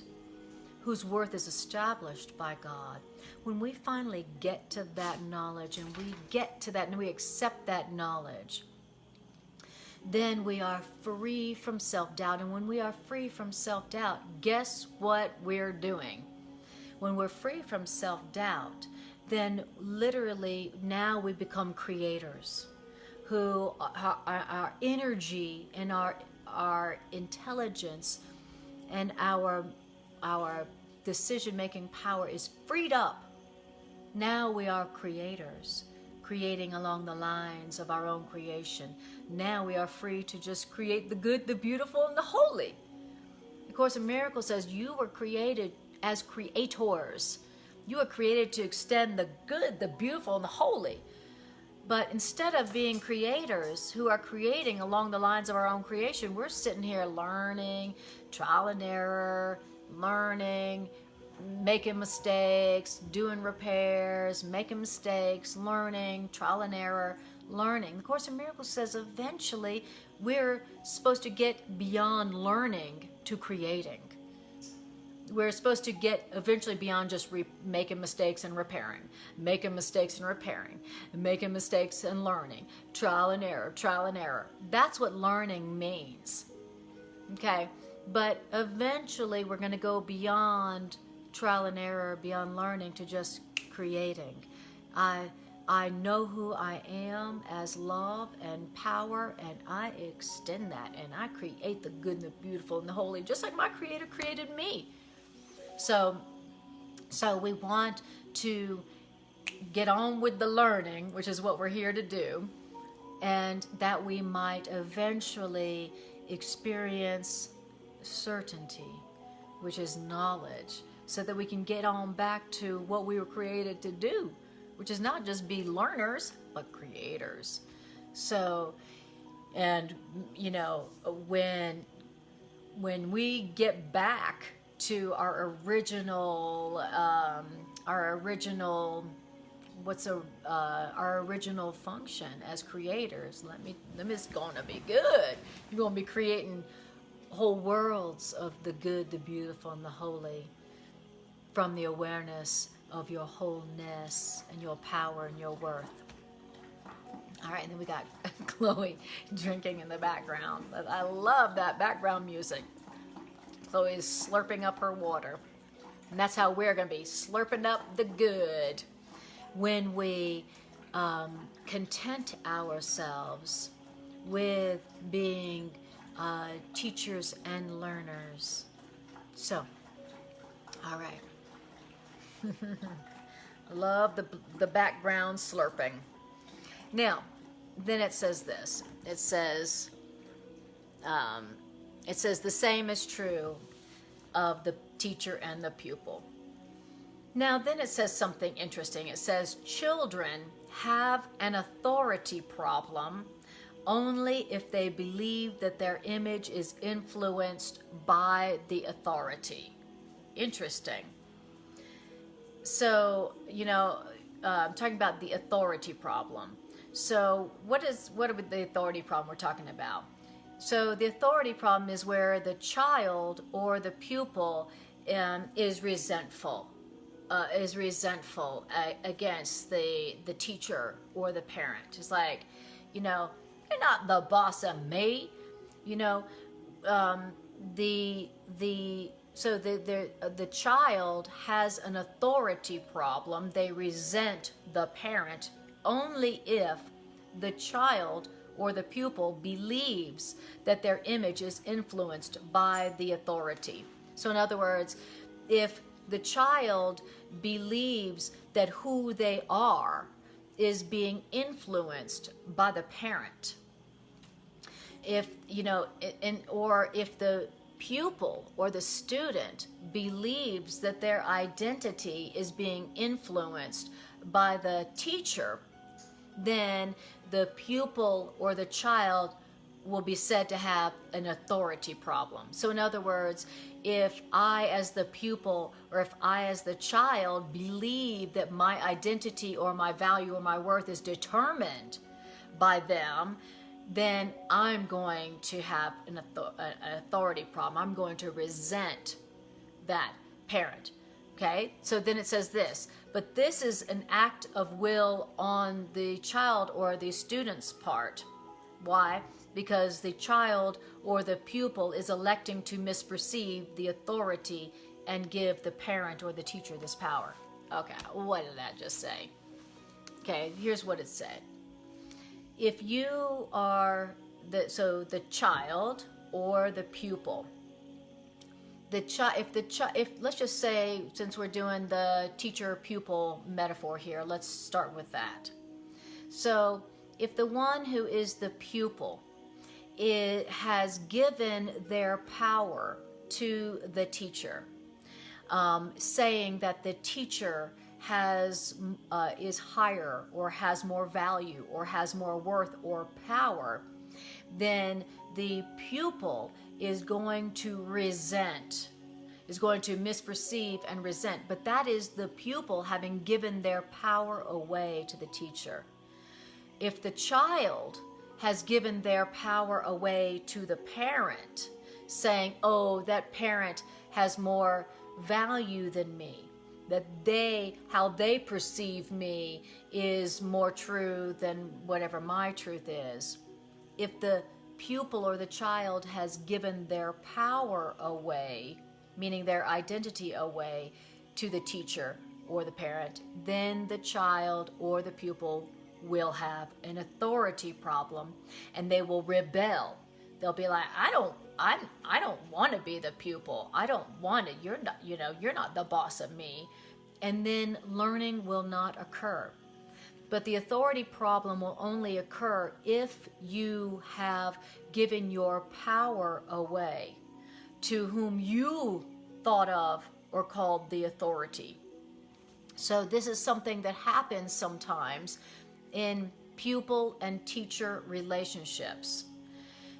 whose worth is established by God, when we finally get to that knowledge and we get to that and we accept that knowledge, then we are free from self-doubt. And when we are free from self-doubt, guess what we're doing? When we're free from self-doubt, then literally now we become creators who our energy and our intelligence and our decision-making power is freed up. Now we are creators, creating along the lines of our own creation. Now we are free to just create the good, the beautiful, and the holy. The Course in Miracles says you were created as creators. You were created to extend the good, the beautiful, and the holy. But instead of being creators who are creating along the lines of our own creation, we're sitting here learning, trial and error, learning, making mistakes, doing repairs, making mistakes, learning, trial and error, learning. The Course in Miracles says eventually we're supposed to get beyond learning to creating. We're supposed to get eventually beyond just making mistakes and repairing, making mistakes and repairing, making mistakes and learning, trial and error, trial and error. That's what learning means. Okay? But eventually we're going to go beyond trial and error, beyond learning, to just creating. I know who I am as love and power, and I extend that, and I create the good and the beautiful and the holy, just like my Creator created me. So we want to get on with the learning, which is what we're here to do, and that we might eventually experience certainty, which is knowledge, so that we can get on back to what we were created to do, which is not just be learners, but creators. So, and when we get back to our original function as creators, it's gonna be good. You're gonna be creating whole worlds of the good, the beautiful, and the holy, from the awareness of your wholeness and your power and your worth. All right, and then we got Chloe drinking in the background. I love that background music. Chloe's slurping up her water. And that's how we're going to be, slurping up the good. When we content ourselves with being teachers and learners. So, all right. Love the background slurping. Now, then it says this. It says the same is true of the teacher and the pupil. Now, then it says something interesting. It says children have an authority problem only if they believe that their image is influenced by the authority. Interesting. So, I'm talking about the authority problem. So what are the authority problem we're talking about? So the authority problem is where the child or the pupil is resentful against the teacher or the parent. It's like, you're not the boss of me. So the child has an authority problem. They resent the parent only if the child or the pupil believes that their image is influenced by the authority. So in other words, if the child believes that who they are is being influenced by the parent, or if the pupil or the student believes that their identity is being influenced by the teacher, then the pupil or the child will be said to have an authority problem. So in other words, if I as the pupil or if I as the child believe that my identity or my value or my worth is determined by them, then I'm going to have an authority problem. I'm going to resent that parent. Okay, so then it says this, but this is an act of will on the child or the student's part. Why? Because the child or the pupil is electing to misperceive the authority and give the parent or the teacher this power. Okay, what did that just say? Okay, here's what it said. If you are the child or the pupil, if let's just say, since we're doing the teacher-pupil metaphor here, let's start with that. So if the one who is the pupil has given their power to the teacher, saying that the teacher is higher or has more value or has more worth or power, then the pupil is going to misperceive and resent. But that is the pupil having given their power away to the teacher. If the child has given their power away to the parent, saying, oh, that parent has more value than me, that how they perceive me is more true than whatever my truth is. If the pupil or the child has given their power away, meaning their identity away, to the teacher or the parent, then the child or the pupil will have an authority problem, and they will rebel. They'll be like, I don't want to be the pupil. I don't want it. You're not the boss of me. And then learning will not occur. But the authority problem will only occur if you have given your power away to whom you thought of or called the authority. So this is something that happens sometimes in pupil and teacher relationships.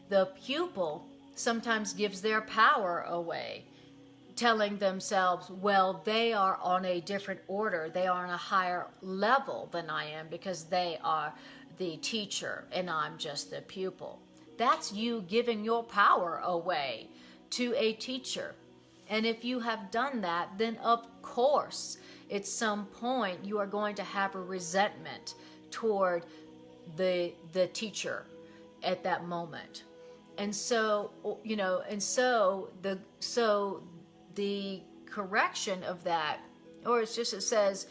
The pupil sometimes gives their power away, telling themselves, well, they are on a different order. They are on a higher level than I am because they are the teacher and I'm just the pupil. That's you giving your power away to a teacher. And if you have done that, then of course, at some point, you are going to have a resentment toward the teacher at that moment. And so, the correction of that, or it says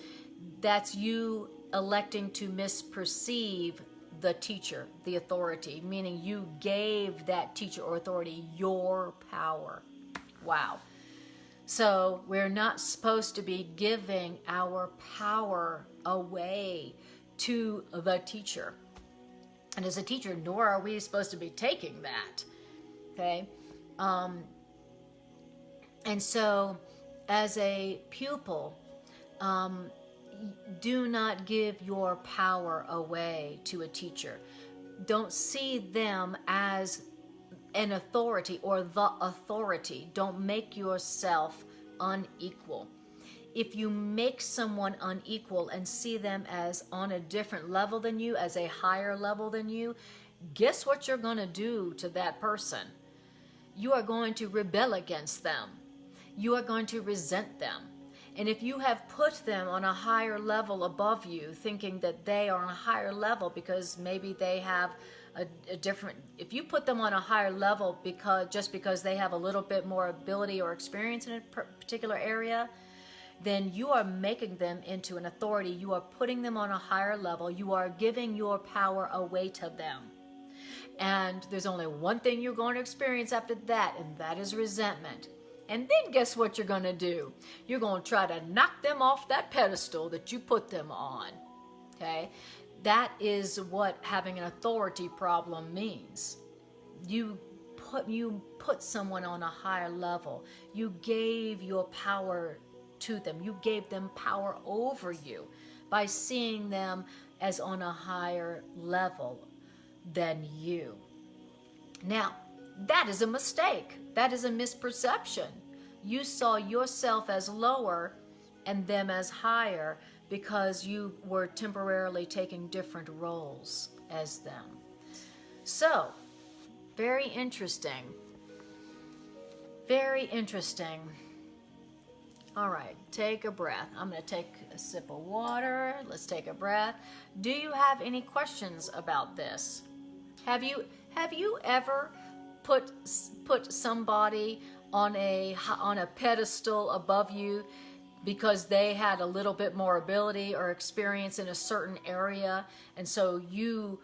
that's you electing to misperceive the teacher, the authority, meaning you gave that teacher or authority your power. Wow. So we're not supposed to be giving our power away to the teacher. And as a teacher, nor are we supposed to be taking that. Okay? And so, as a pupil, do not give your power away to a teacher. Don't see them as an authority or the authority. Don't make yourself unequal. If you make someone unequal and see them as on a different level than you, as a higher level than you, guess what you're going to do to that person? You are going to rebel against them. You are going to resent them. And if you have put them on a higher level above you, thinking that they are on a higher level because maybe they have a different, if you put them on a higher level because they have a little bit more ability or experience in a particular area, then you are making them into an authority. You are putting them on a higher level. You are giving your power away to them. And there's only one thing you're going to experience after that, and that is resentment. And then guess what you're going to do? You're going to try to knock them off that pedestal that you put them on. Okay? That is what having an authority problem means. You put someone on a higher level. You gave your power to them. You gave them power over you by seeing them as on a higher level than you. Now, that is a mistake. That is a misperception. You saw yourself as lower and them as higher because you were temporarily taking different roles as them. So, very interesting. Very interesting. All right, take a breath. I'm going to take a sip of water. Let's take a breath. Do you have any questions about this? Have you ever put somebody on a pedestal above you because they had a little bit more ability or experience in a certain area, and so you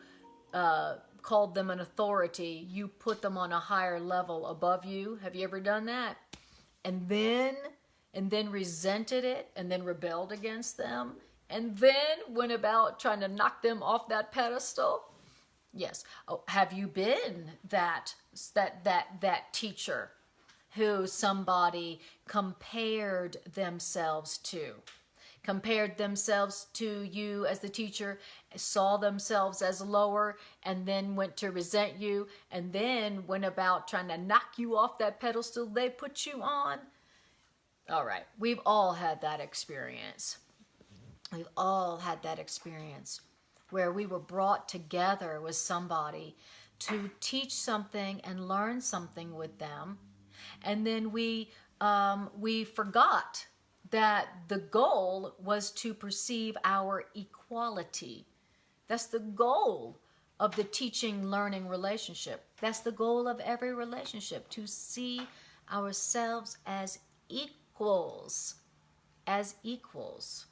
called them an authority? You put them on a higher level above you. Have you ever done that? And then resented it, and then rebelled against them, and then went about trying to knock them off that pedestal? Yes. Oh, have you been that teacher who somebody compared themselves to? Compared themselves to you as the teacher, saw themselves as lower, and then went to resent you, and then went about trying to knock you off that pedestal they put you on? All right. We've all had that experience. We've all had that experience where we were brought together with somebody to teach something and learn something with them, and then we forgot that the goal was to perceive our equality. That's the goal of the teaching-learning relationship. That's the goal of every relationship, to see ourselves as equals. As equals.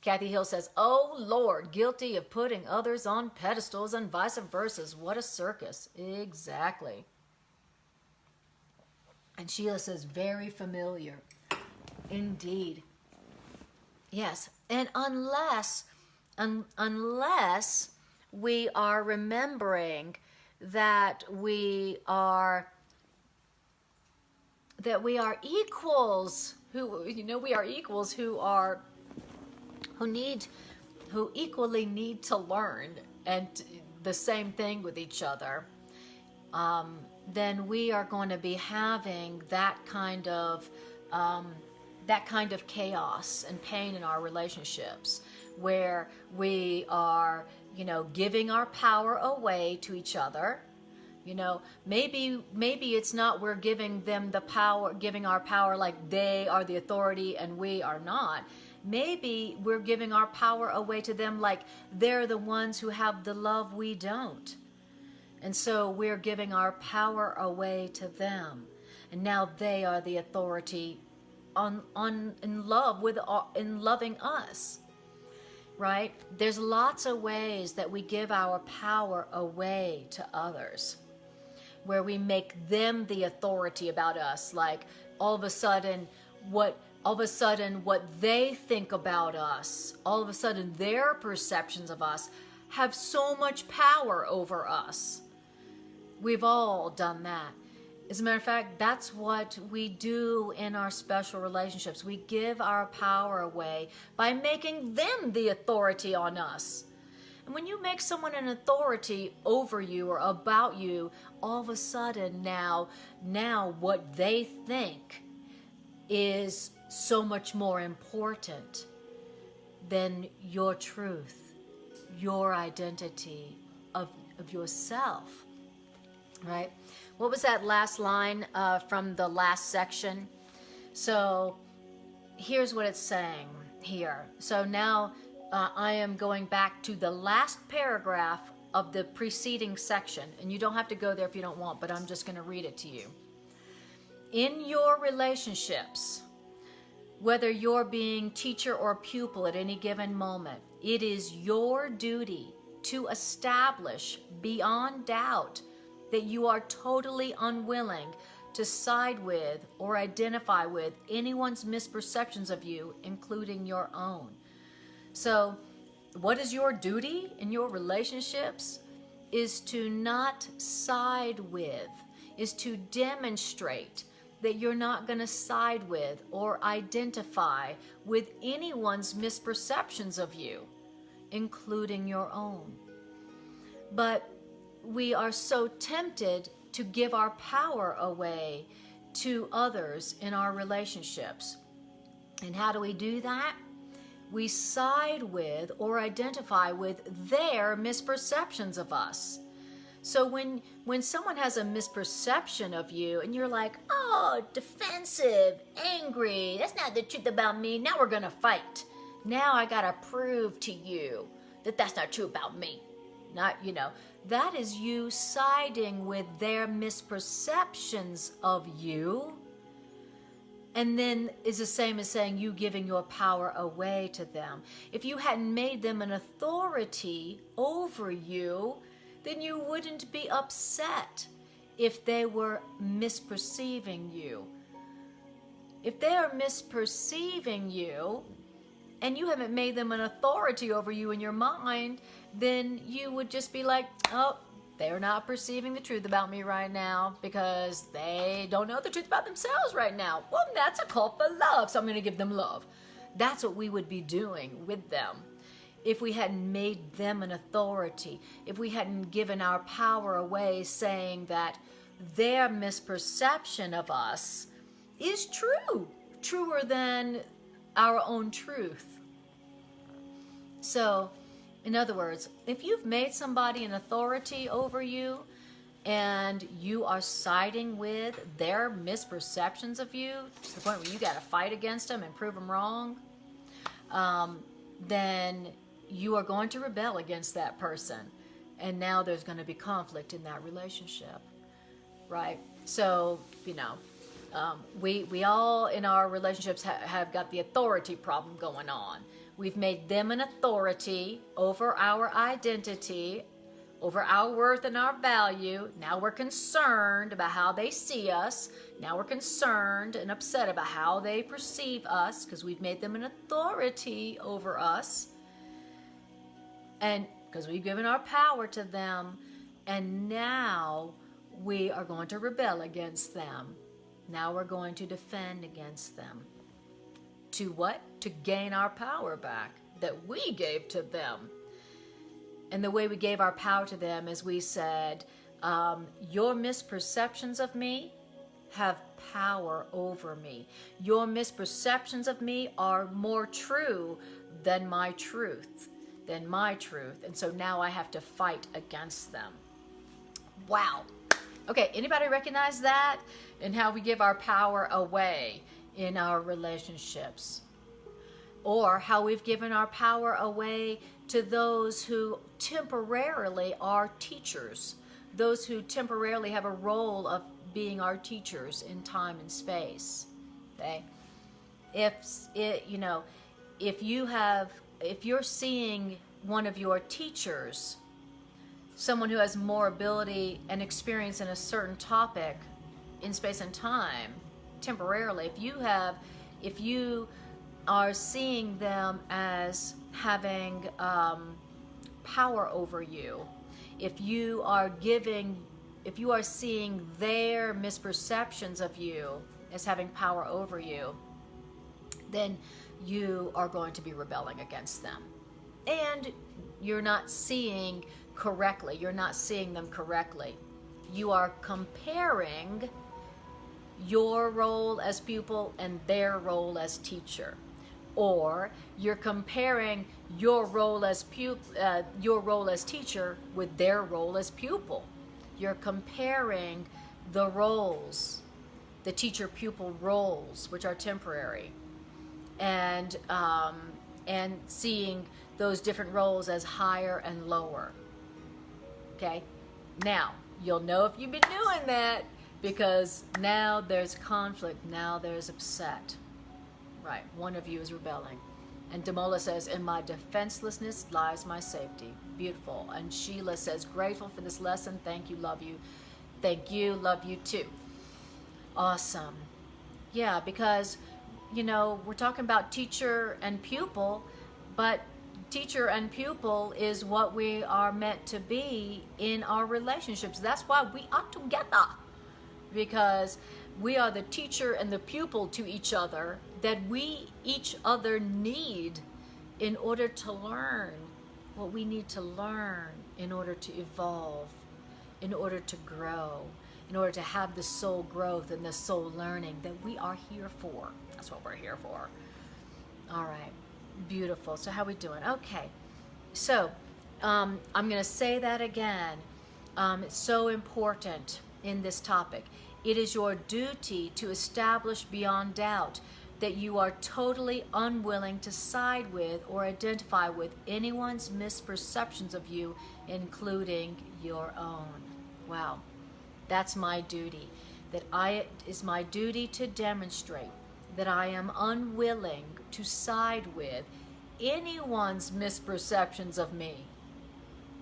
Kathy Hill says, "Oh Lord, guilty of putting others on pedestals and vice versa. What a circus." Exactly. And Sheila says, "Very familiar." Indeed. Yes. And unless we are remembering that we are equals, who equally need to learn, and the same thing with each other, then we are going to be having that kind of chaos and pain in our relationships, where we are, giving our power away to each other. Maybe it's not we're giving them the power, giving our power like they are the authority and we are not. Maybe we're giving our power away to them like they're the ones who have the love we don't. And so we're giving our power away to them. And now they are the authority in loving us. Right? There's lots of ways that we give our power away to others, where we make them the authority about us. Like all of a sudden what they think about us, all of a sudden their perceptions of us have so much power over us. We've all done that. As a matter of fact, that's what we do in our special relationships. We give our power away by making them the authority on us. And when you make someone an authority over you or about you, all of a sudden now what they think is so much more important than your truth, your identity of yourself, right? What was that last line from the last section? So here's what it's saying here. So now I am going back to the last paragraph of the preceding section. And you don't have to go there if you don't want, but I'm just going to read it to you. In your relationships, whether you're being teacher or pupil at any given moment, it is your duty to establish beyond doubt that you are totally unwilling to side with or identify with anyone's misperceptions of you, including your own. So, what is your duty in your relationships? Is to not side with, is to demonstrate that you're not going to side with or identify with anyone's misperceptions of you, including your own. But we are so tempted to give our power away to others in our relationships. And how do we do that? We side with or identify with their misperceptions of us. So when someone has a misperception of you and you're like, oh, defensive, angry, that's not the truth about me, now we're gonna fight. Now I gotta prove to you that that's not true about me. Not, that is you siding with their misperceptions of you. And then is the same as saying you giving your power away to them. If you hadn't made them an authority over you, then you wouldn't be upset if they were misperceiving you. If they are misperceiving you and you haven't made them an authority over you in your mind, then you would just be like, oh, they're not perceiving the truth about me right now because they don't know the truth about themselves right now. Well, that's a call for love, so I'm going to give them love. That's what we would be doing with them if we hadn't made them an authority, if we hadn't given our power away, saying that their misperception of us is true, truer than our own truth. So, in other words, if you've made somebody an authority over you and you are siding with their misperceptions of you to the point where you got to fight against them and prove them wrong, then you are going to rebel against that person. And now there's going to be conflict in that relationship, right? So, we all in our relationships have got the authority problem going on. We've made them an authority over our identity, over our worth and our value. Now we're concerned about how they see us. Now we're concerned and upset about how they perceive us because we've made them an authority over us. And because we've given our power to them. And now we are going to rebel against them. Now we're going to defend against them. To what? To gain our power back that we gave to them. And the way we gave our power to them is we said, your misperceptions of me have power over me. Your misperceptions of me are more true than my truth. And so now I have to fight against them. Wow. Okay, anybody recognize that? And how we give our power away in our relationships, or how we've given our power away to those who temporarily are teachers, those who temporarily have a role of being our teachers in time and space. Okay, if you're seeing one of your teachers, someone who has more ability and experience in a certain topic in space and time, temporarily, if you are seeing them as having power over you, if you are seeing their misperceptions of you as having power over you, then you are going to be rebelling against them. And you're not seeing correctly. You're not seeing them correctly. You are comparing your role as pupil and their role as teacher, or you're comparing your role as teacher with their role as pupil. You're comparing the roles, the teacher-pupil roles, which are temporary, and seeing those different roles as higher and lower. Okay, now you'll know if you've been doing that, because now there's conflict, now there's upset. Right, one of you is rebelling. And Damola says, in my defenselessness lies my safety. Beautiful. And Sheila says, grateful for this lesson. Thank you, love you. Thank you, love you too. Awesome. Yeah, because, we're talking about teacher and pupil, but teacher and pupil is what we are meant to be in our relationships. That's why we are together. Because we are the teacher and the pupil to each other that we each other need in order to learn what we need to learn in order to evolve, in order to grow, in order to have the soul growth and the soul learning that we are here for. That's what we're here for. All right, beautiful. So how we doing? Okay, so I'm going to say that again. It's so important in this topic. It is your duty to establish beyond doubt that you are totally unwilling to side with or identify with anyone's misperceptions of you, including your own. Wow, that's my duty. Is my duty to demonstrate that I am unwilling to side with anyone's misperceptions of me,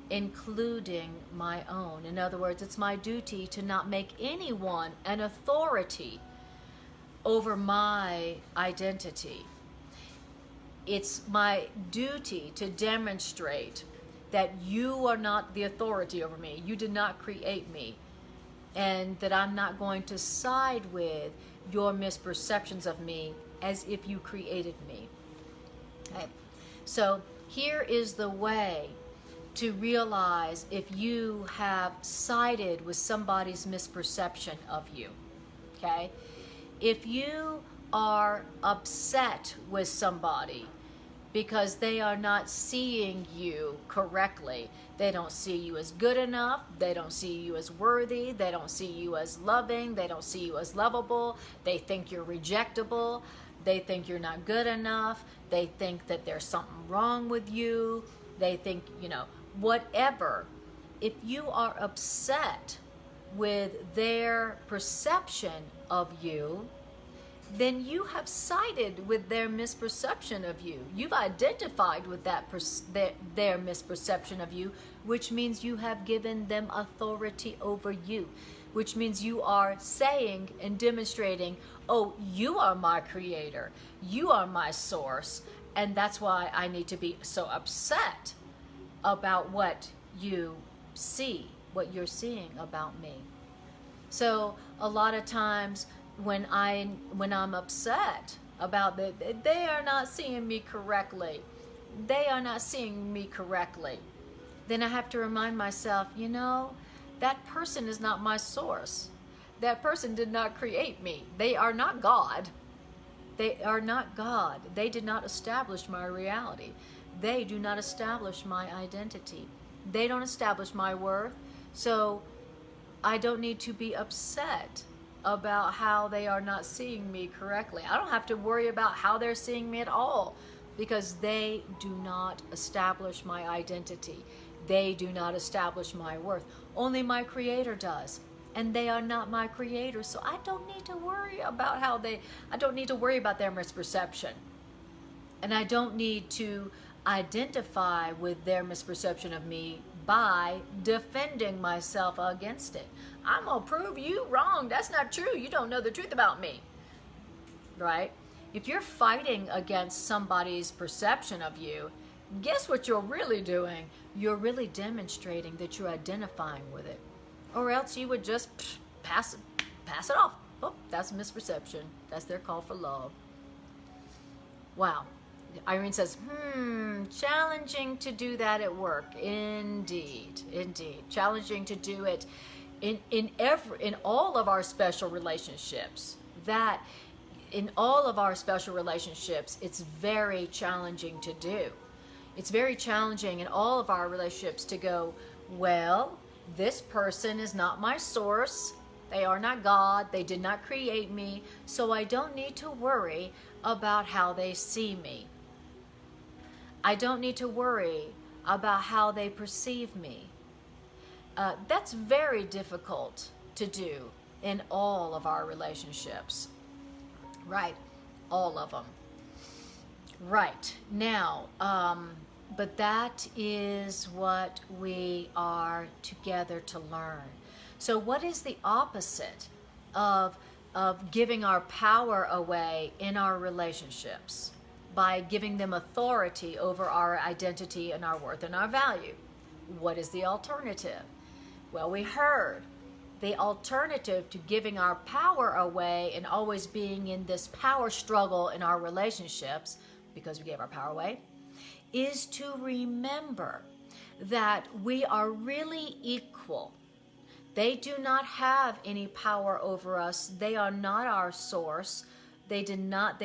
including my own. In other words, it's my duty to not make anyone an authority over my identity. It's my duty to demonstrate that you are not the authority over me. You did not create me. And that I'm not going to side with your misperceptions of me as if you created me. Okay. So here is the way to realize if you have sided with somebody's misperception of you. Okay? If you are upset with somebody because they are not seeing you correctly, they don't see you as good enough, they don't see you as worthy, they don't see you as loving, they don't see you as lovable, they think you're rejectable, they think you're not good enough, they think that there's something wrong with you, they think, whatever. If you are upset with their perception of you, then you have sided with their misperception of you. You've identified with their misperception of you, which means you have given them authority over you, which means you are saying and demonstrating, oh, you are my creator, you are my source, and that's why I need to be so upset about what you see, what you're seeing about me. So a lot of times when I'm upset about that, they are not seeing me correctly, then I have to remind myself, that person is not my source. That person did not create me. They are not God. They are not God. They did not establish my reality. They do not establish my identity. They don't establish my worth. So I don't need to be upset about how they are not seeing me correctly. I don't have to worry about how they're seeing me at all, because they do not establish my identity. They do not establish my worth. Only my creator does. And they are not my creator, so I don't need to worry about I don't need to worry about their misperception. And I don't need to identify with their misperception of me by defending myself against it. I'm going to prove you wrong. That's not true. You don't know the truth about me. Right? If you're fighting against somebody's perception of you, guess what you're really doing? You're really demonstrating that you're identifying with it. Or else you would just pass it off. Oh, that's a misperception. That's their call for love. Wow. Irene says, challenging to do that at work. Indeed. Challenging to do it in all of our special relationships. In all of our special relationships, it's very challenging to do. It's very challenging in all of our relationships to go, well, this person is not my source. They are not God. They did not create me. So I don't need to worry about how they see me. I don't need to worry about how they perceive me. That's very difficult to do in all of our relationships. Right. All of them. Right. Now, but that is what we are together to learn. So what is the opposite of giving our power away in our relationships by giving them authority over our identity and our worth and our value? What is the alternative? Well, we heard the alternative to giving our power away and always being in this power struggle in our relationships because we gave our power away is to remember that we are really equal. They do not have any power over us. They are not our source. They do not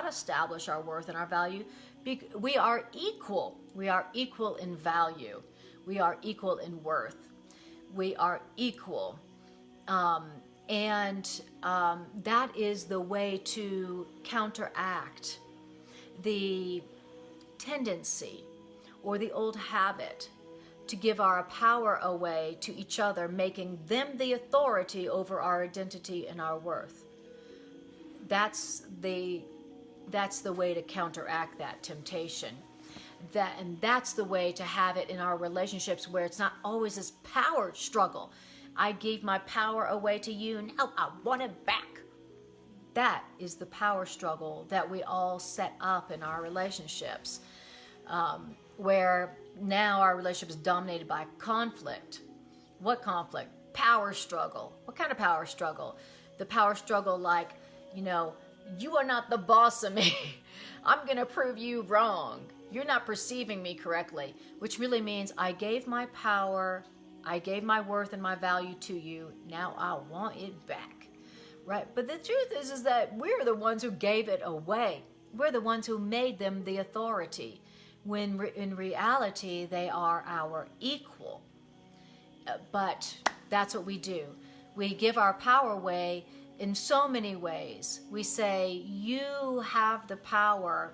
establish our worth and our value. We are equal. We are equal in value. We are equal in worth. We are equal. That is the way to counteract the tendency or the old habit to give our power away to each other, making them the authority over our identity and our worth. That's the way to counteract that temptation. That's the way to have it in our relationships, where it's not always this power struggle. I gave my power away to you, now I want it back. That is the power struggle that we all set up in our relationships, where now our relationship is dominated by conflict. What conflict? Power struggle. What kind of power struggle? The power struggle like, you are not the boss of me. I'm going to prove you wrong. You're not perceiving me correctly, which really means I gave my power, I gave my worth and my value to you. Now I want it back, right? But the truth is that we're the ones who gave it away. We're the ones who made them the authority, when in reality they are our equal. But that's what we do. We give our power away in so many ways. We say, you have the power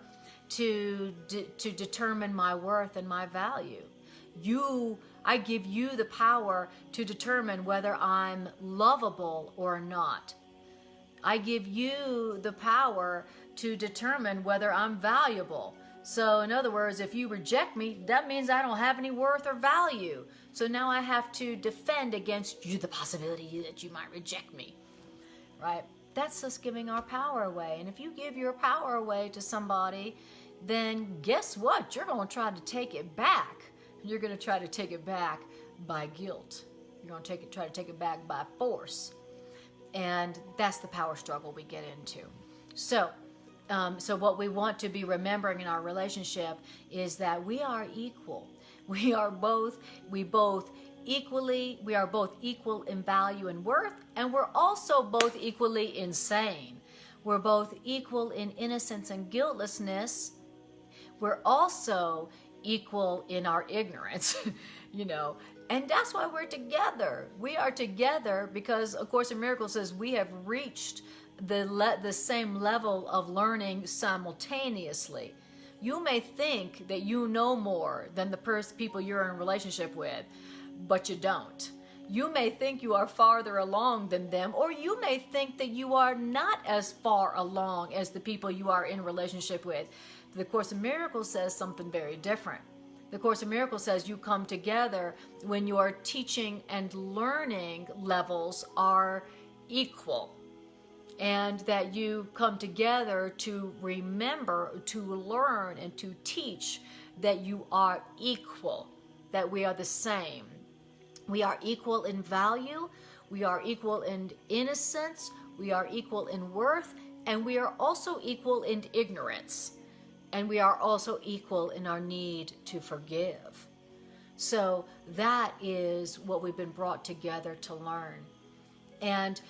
to determine my worth and my value. I give you the power to determine whether I'm lovable or not. I give you the power to determine whether I'm valuable. So in other words, if you reject me, that means I don't have any worth or value. So now I have to defend against you the possibility that you might reject me, right? That's us giving our power away. And if you give your power away to somebody, then guess what? You're going to try to take it back. You're going to try to take it back by guilt. You're going to try to take it back by force. And that's the power struggle we get into. So what we want to be remembering in our relationship is that we are equal. We are both equal in value and worth, and we're also both equally insane. We're both equal in innocence and guiltlessness. We're also equal in our ignorance, and that's why we're together. We are together because A Course in Miracles says we have reached the same level of learning simultaneously. You may think that you know more than the people you're in a relationship with, but you don't. You may think you are farther along than them, or you may think that you are not as far along as the people you are in a relationship with. The Course in Miracles says something very different. The Course in Miracles says you come together when your teaching and learning levels are equal, and that you come together to remember, to learn, and to teach that you are equal, that we are the same. We are equal in value, we are equal in innocence, we are equal in worth, and we are also equal in ignorance. And we are also equal in our need to forgive. So that is what we've been brought together to learn. And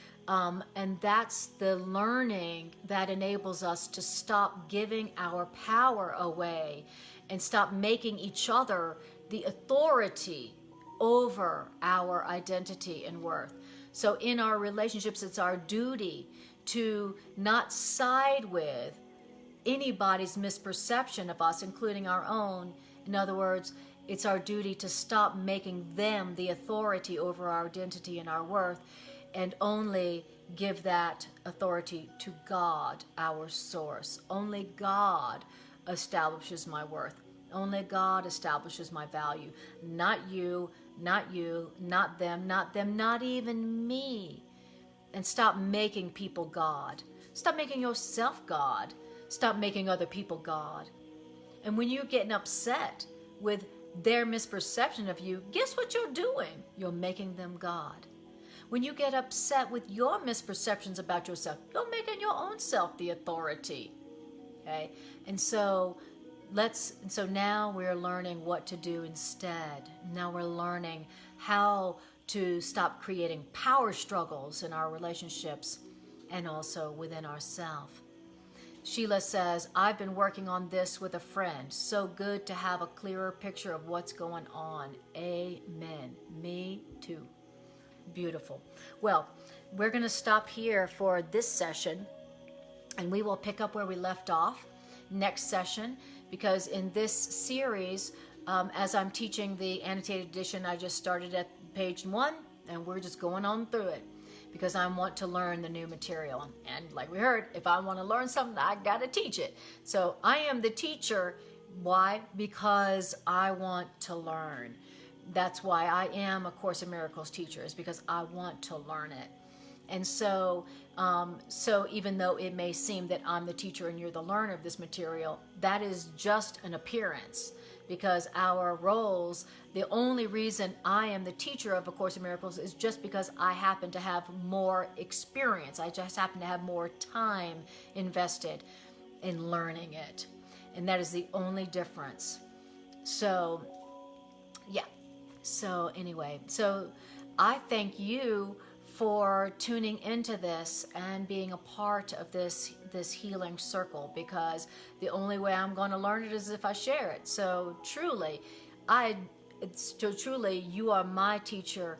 that's the learning that enables us to stop giving our power away and stop making each other the authority over our identity and worth. So in our relationships, it's our duty to not side with anybody's misperception of us, including our own. In other words, it's our duty to stop making them the authority over our identity and our worth, and only give that authority to God, our source. Only God establishes my worth. Only God establishes my value. Not you, not them, not even me. And stop making people God. Stop making yourself God. Stop making other people God. And when you're getting upset with their misperception of you, guess what you're doing? You're making them God. When you get upset with your misperceptions about yourself, you're making your own self the authority. Okay? And so now we're learning what to do instead. Now we're learning how to stop creating power struggles in our relationships and also within ourselves. Sheila says, I've been working on this with a friend. So good to have a clearer picture of what's going on. Amen. Me too. Beautiful. Well, we're going to stop here for this session, and we will pick up where we left off next session, because in this series, as I'm teaching the annotated edition, I just started at page 1, and we're just going on through it, because I want to learn the new material. And like we heard, if I want to learn something, I got to teach it. So I am the teacher. Why? Because I want to learn. That's why I am a Course in Miracles teacher, is because I want to learn it. And so, so even though it may seem that I'm the teacher and you're the learner of this material, that is just an appearance. Because our roles, the only reason I am the teacher of A Course in Miracles is just because I happen to have more experience. I just happen to have more time invested in learning it. And that is the only difference. So, yeah. So anyway, so I thank you for tuning into this and being a part of this healing circle, because the only way I'm going to learn it is if I share it. So truly, you are my teacher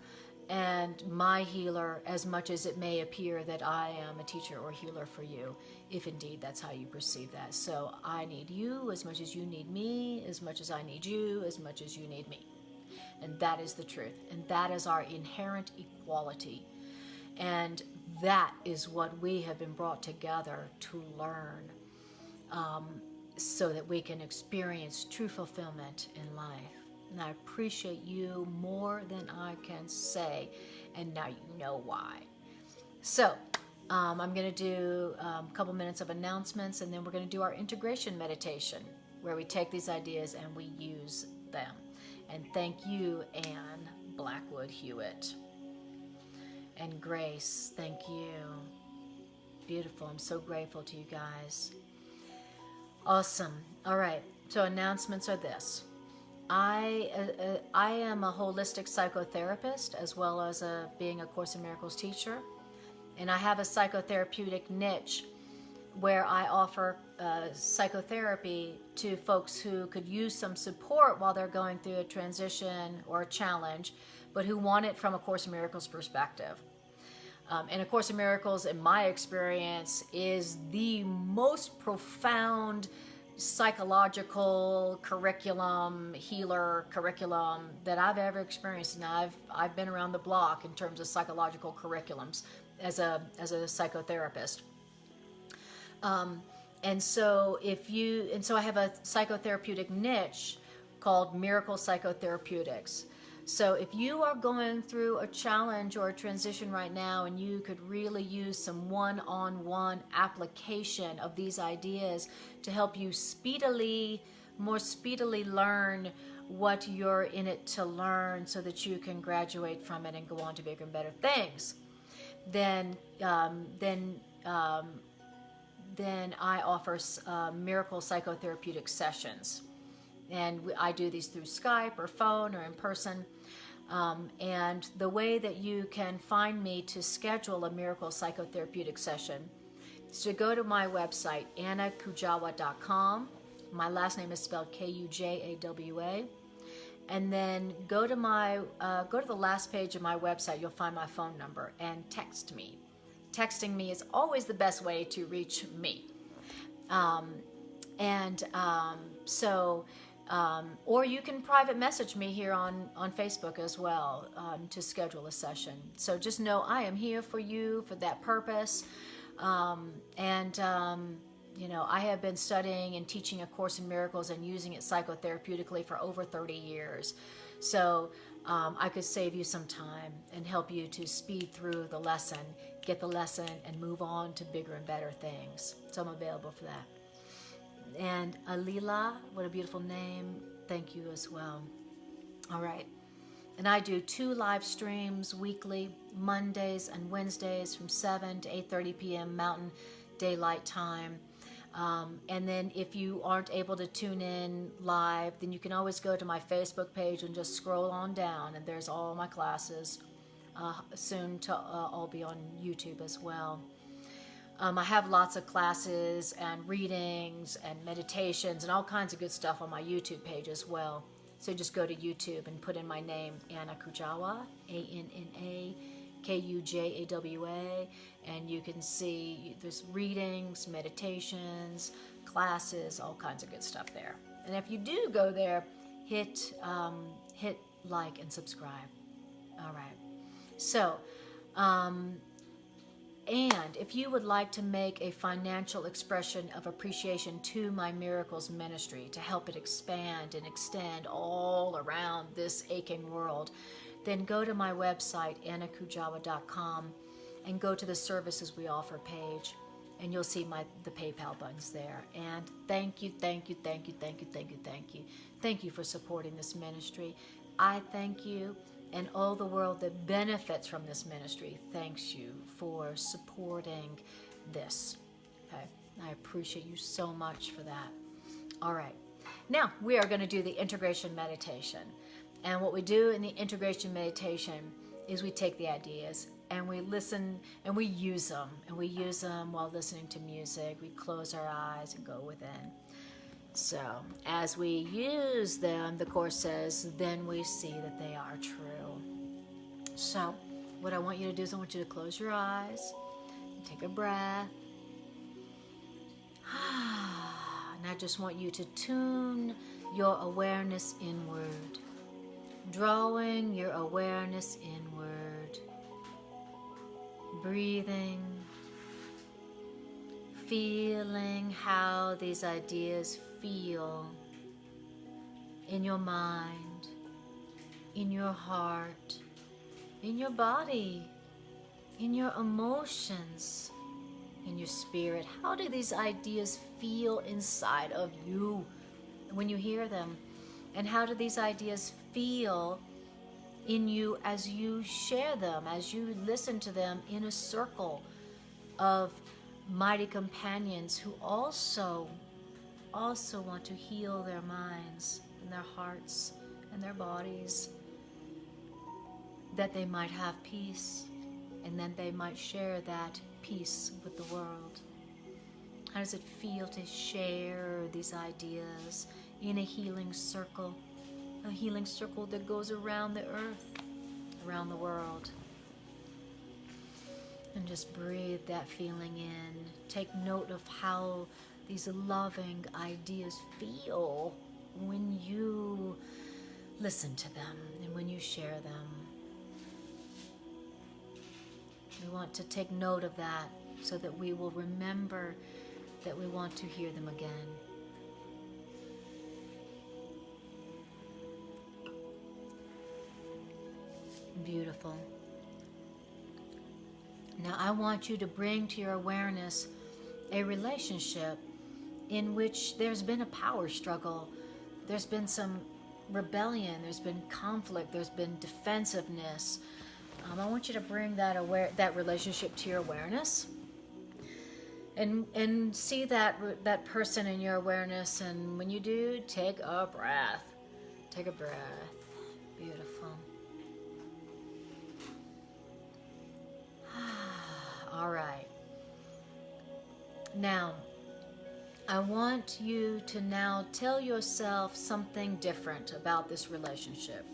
and my healer, as much as it may appear that I am a teacher or healer for you, if indeed that's how you perceive that. So I need you as much as you need me, as much as I need you, as much as you need me. And that is the truth. And that is our inherent equality. And that is what we have been brought together to learn, so that we can experience true fulfillment in life. And I appreciate you more than I can say. And now you know why. So I'm going to do a couple minutes of announcements, and then we're going to do our integration meditation, where we take these ideas and we use them. And thank you, Anne Blackwood Hewitt. And Grace, thank you. Beautiful. I'm so grateful to you guys. Awesome. All right. So announcements are this. I am a holistic psychotherapist, as well as being a Course in Miracles teacher. And I have a psychotherapeutic niche where I offer psychotherapy to folks who could use some support while they're going through a transition or a challenge, but who want it from a Course in Miracles perspective. And A Course in Miracles, in my experience, is the most profound psychological curriculum, healer curriculum that I've ever experienced. And I've been around the block in terms of psychological curriculums as a psychotherapist. And so I have a psychotherapeutic niche called Miracle Psychotherapeutics. So if you are going through a challenge or a transition right now, and you could really use some one-on-one application of these ideas to help you more speedily learn what you're in it to learn, so that you can graduate from it and go on to bigger and better things, then I offer Miracle Psychotherapeutic sessions. And I do these through Skype or phone or in person. And the way that you can find me to schedule a Miracle Psychotherapeutic session is to go to my website, annakujawa.com. My last name is spelled Kujawa. And then go to the last page of my website. You'll find my phone number, and text me. Texting me is always the best way to reach me. Or you can private message me here on Facebook as well, to schedule a session. So just know I am here for you for that purpose. I have been studying and teaching A Course in Miracles and using it psychotherapeutically for over 30 years. So I could save you some time and help you to speed through the lesson, get the lesson, and move on to bigger and better things. So I'm available for that. And Alila, what a beautiful name. Thank you as well. All right. And I do 2 live streams weekly, Mondays and Wednesdays from 7 to 8:30 p.m. Mountain Daylight Time. And then if you aren't able to tune in live, then you can always go to my Facebook page and just scroll on down, and there's all my classes soon to all be on YouTube as well. I have lots of classes and readings and meditations and all kinds of good stuff on my YouTube page as well. So just go to YouTube and put in my name, Anna Kujawa, ANNAKUJAWA, and you can see there's readings, meditations, classes, all kinds of good stuff there. And if you do go there, hit like and subscribe. All right. So, and if you would like to make a financial expression of appreciation to my Miracles Ministry to help it expand and extend all around this aching world, then go to my website, annakujawa.com, and go to the services we offer page, and you'll see the PayPal buttons there. And thank you, thank you, thank you, thank you, thank you, thank you. Thank you for supporting this ministry. I thank you, and all the world that benefits from this ministry thanks you for supporting this. Okay, I appreciate you so much for that. All right, now we are going to do the integration meditation. And what we do in the integration meditation is we take the ideas and we listen and we use them. And we use them while listening to music. We close our eyes and go within. So as we use them, the Course says, then we see that they are true. So what I want you to do is I want you to close your eyes and take a breath. And I just want you to tune your awareness inward, drawing your awareness inward, breathing, feeling how these ideas feel in your mind, in your heart, in your body, in your emotions, in your spirit. How do these ideas feel inside of you when you hear them? And how do these ideas feel in you as you share them, as you listen to them in a circle of mighty companions who also want to heal their minds and their hearts and their bodies, that they might have peace, and then they might share that peace with the world. How does it feel to share these ideas in a healing circle that goes around the earth, around the world? And just breathe that feeling in. Take note of how these loving ideas feel when you listen to them and when you share them. We want to take note of that so that we will remember that we want to hear them again. Beautiful. Now I want you to bring to your awareness a relationship in which there's been a power struggle, there's been some rebellion, there's been conflict, there's been defensiveness. I want you to bring that relationship to your awareness, and see that person in your awareness. And when you do, take a breath. Take a breath. Beautiful. All right. Now, I want you to now tell yourself something different about this relationship.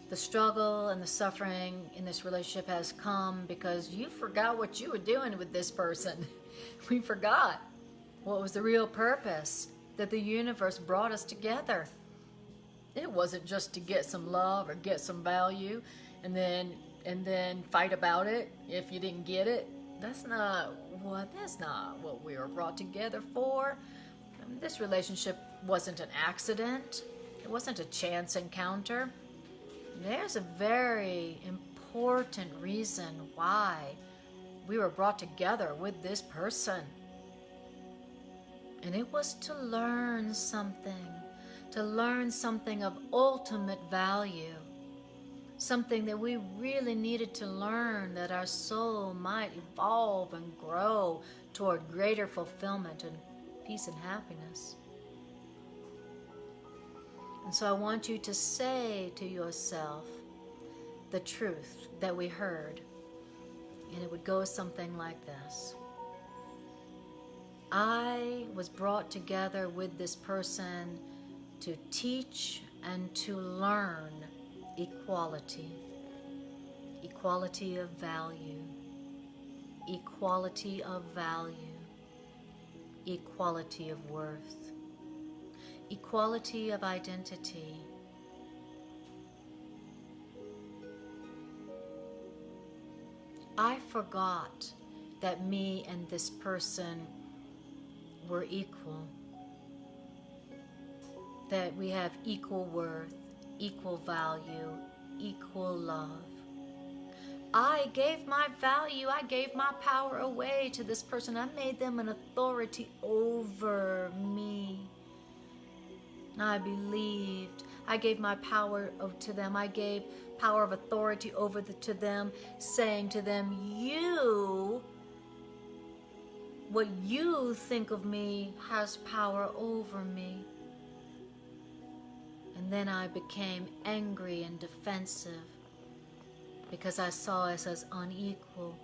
The struggle and the suffering in this relationship has come because you forgot what you were doing with this person. We forgot what was the real purpose that the universe brought us together. It wasn't just to get some love or get some value and then fight about it if you didn't get it. That's not what we were brought together for. This relationship wasn't an accident. It wasn't a chance encounter. There's a very important reason why we were brought together with this person. And it was to learn something of ultimate value, something that we really needed to learn, that our soul might evolve and grow toward greater fulfillment and peace and happiness. And so I want you to say to yourself, the truth that we heard. And it would go something like this. I was brought together with this person to teach and to learn equality. Equality of value. Equality of value. Equality of worth. Equality of identity. I forgot that me and this person were equal. That we have equal worth, equal value, equal love. I gave my value, I gave my power away to this person. I made them an authority over me. I believed. I gave my power to them. I gave power of authority over to them, saying to them, what you think of me has power over me. And then I became angry and defensive because I saw us as unequal.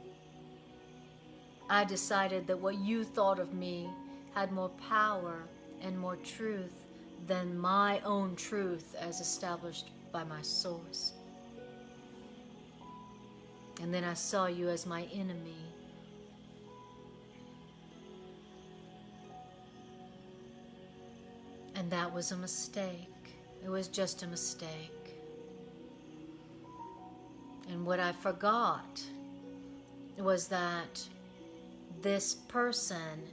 I decided that what you thought of me had more power and more truth than my own truth as established by my source. And then I saw you as my enemy. And that was a mistake. It was just a mistake. And what I forgot was that this person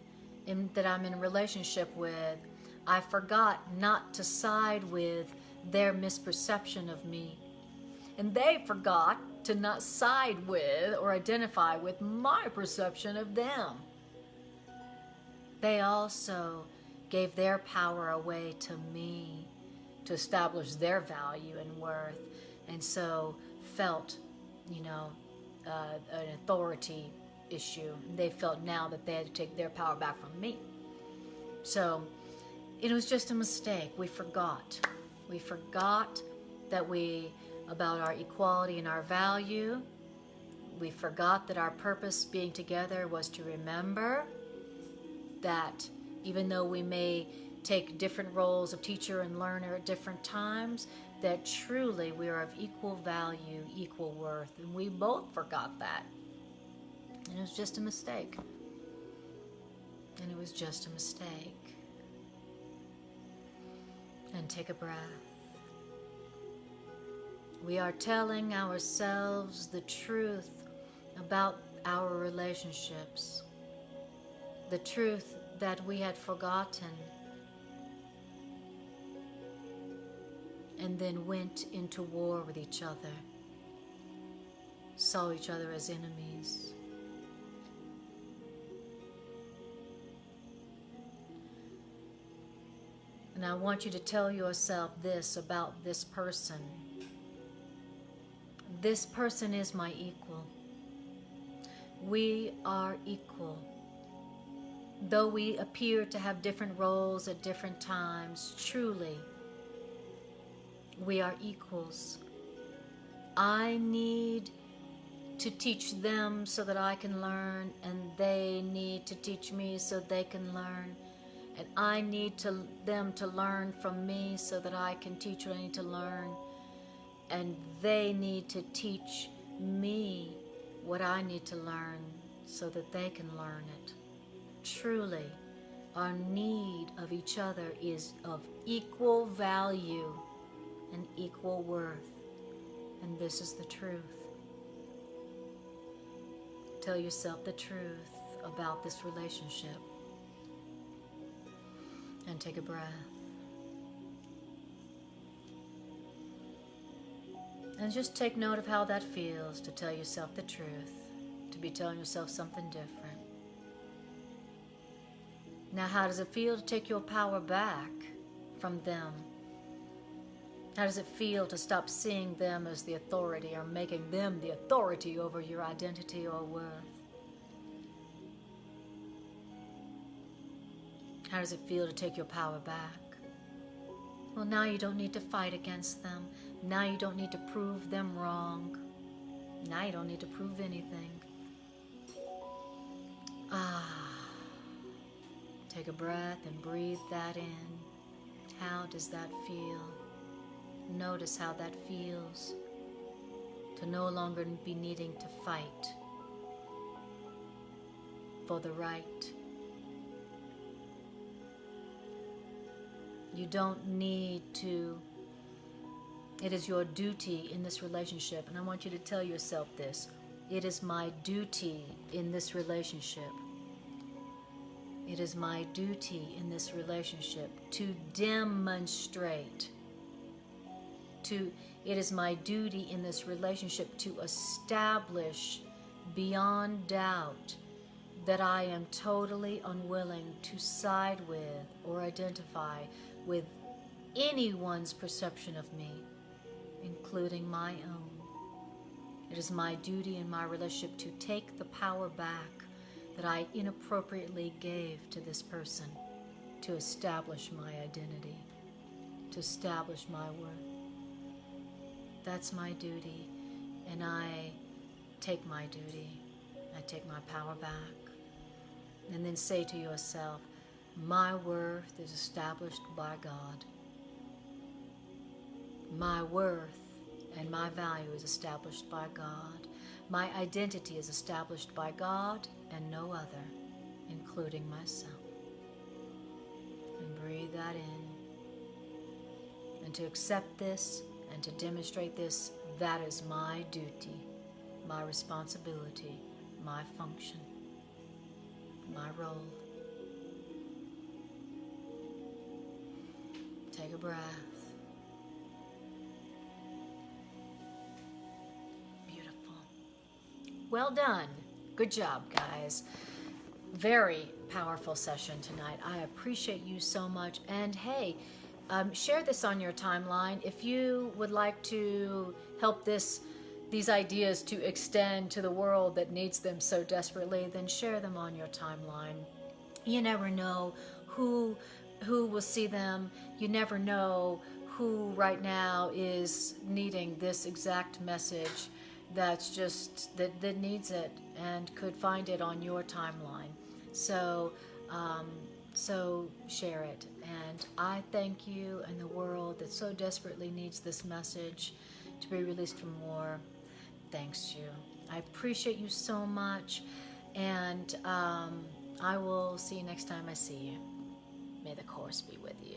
that I'm in a relationship with, I forgot not to side with their misperception of me. And they forgot to not side with or identify with my perception of them. They also gave their power away to me to establish their value and worth, and so felt, an authority issue. They felt now that they had to take their power back from me. So it was just a mistake. We forgot. We forgot about our equality and our value. We forgot that our purpose being together was to remember that even though we may take different roles of teacher and learner at different times, that truly we are of equal value, equal worth. And we both forgot that. And it was just a mistake. And it was just a mistake. And take a breath. We are telling ourselves the truth about our relationships. The truth that we had forgotten. And then went into war with each other. Saw each other as enemies. And I want you to tell yourself this about this person. This person is my equal. We are equal. Though we appear to have different roles at different times, truly, we are equals. I need to teach them so that I can learn, and they need to teach me so they can learn. And I need them to learn from me so that I can teach what I need to learn. And they need to teach me what I need to learn so that they can learn it. Truly, our need of each other is of equal value and equal worth. And this is the truth. Tell yourself the truth about this relationship. And take a breath. And just take note of how that feels to tell yourself the truth, to be telling yourself something different. Now, how does it feel to take your power back from them? How does it feel to stop seeing them as the authority or making them the authority over your identity or worth? How does it feel to take your power back? Well, now you don't need to fight against them. Now you don't need to prove them wrong. Now you don't need to prove anything. Take a breath and breathe that in. How does that feel? Notice how that feels. To no longer be needing to fight for the right. You don't need to. It is your duty in this relationship, and I want you to tell yourself this. It is my duty in this relationship. It is my duty in this relationship to demonstrate. It is my duty in this relationship to establish beyond doubt that I am totally unwilling to side with or identify with anyone's perception of me, including my own. It is my duty in my relationship to take the power back that I inappropriately gave to this person to establish my identity, to establish my worth. That's my duty, and I take my duty. I take my power back. And then say to yourself, my worth is established by God. My worth and my value is established by God. My identity is established by God and no other, including myself. And breathe that in. And to accept this and to demonstrate this, that is my duty, my responsibility, my function, my role. Take a breath. Beautiful. Well done. Good job, guys. Very powerful session tonight. I appreciate you so much. And hey, share this on your timeline. If you would like to help these ideas to extend to the world that needs them so desperately, then share them on your timeline. You never know who will see them. You never know who right now is needing this exact message that needs it and could find it on your timeline. So share it. And I thank you and the world that so desperately needs this message to be released from war. Thanks you. I appreciate you so much. And I will see you next time I see you. May the Course be with you.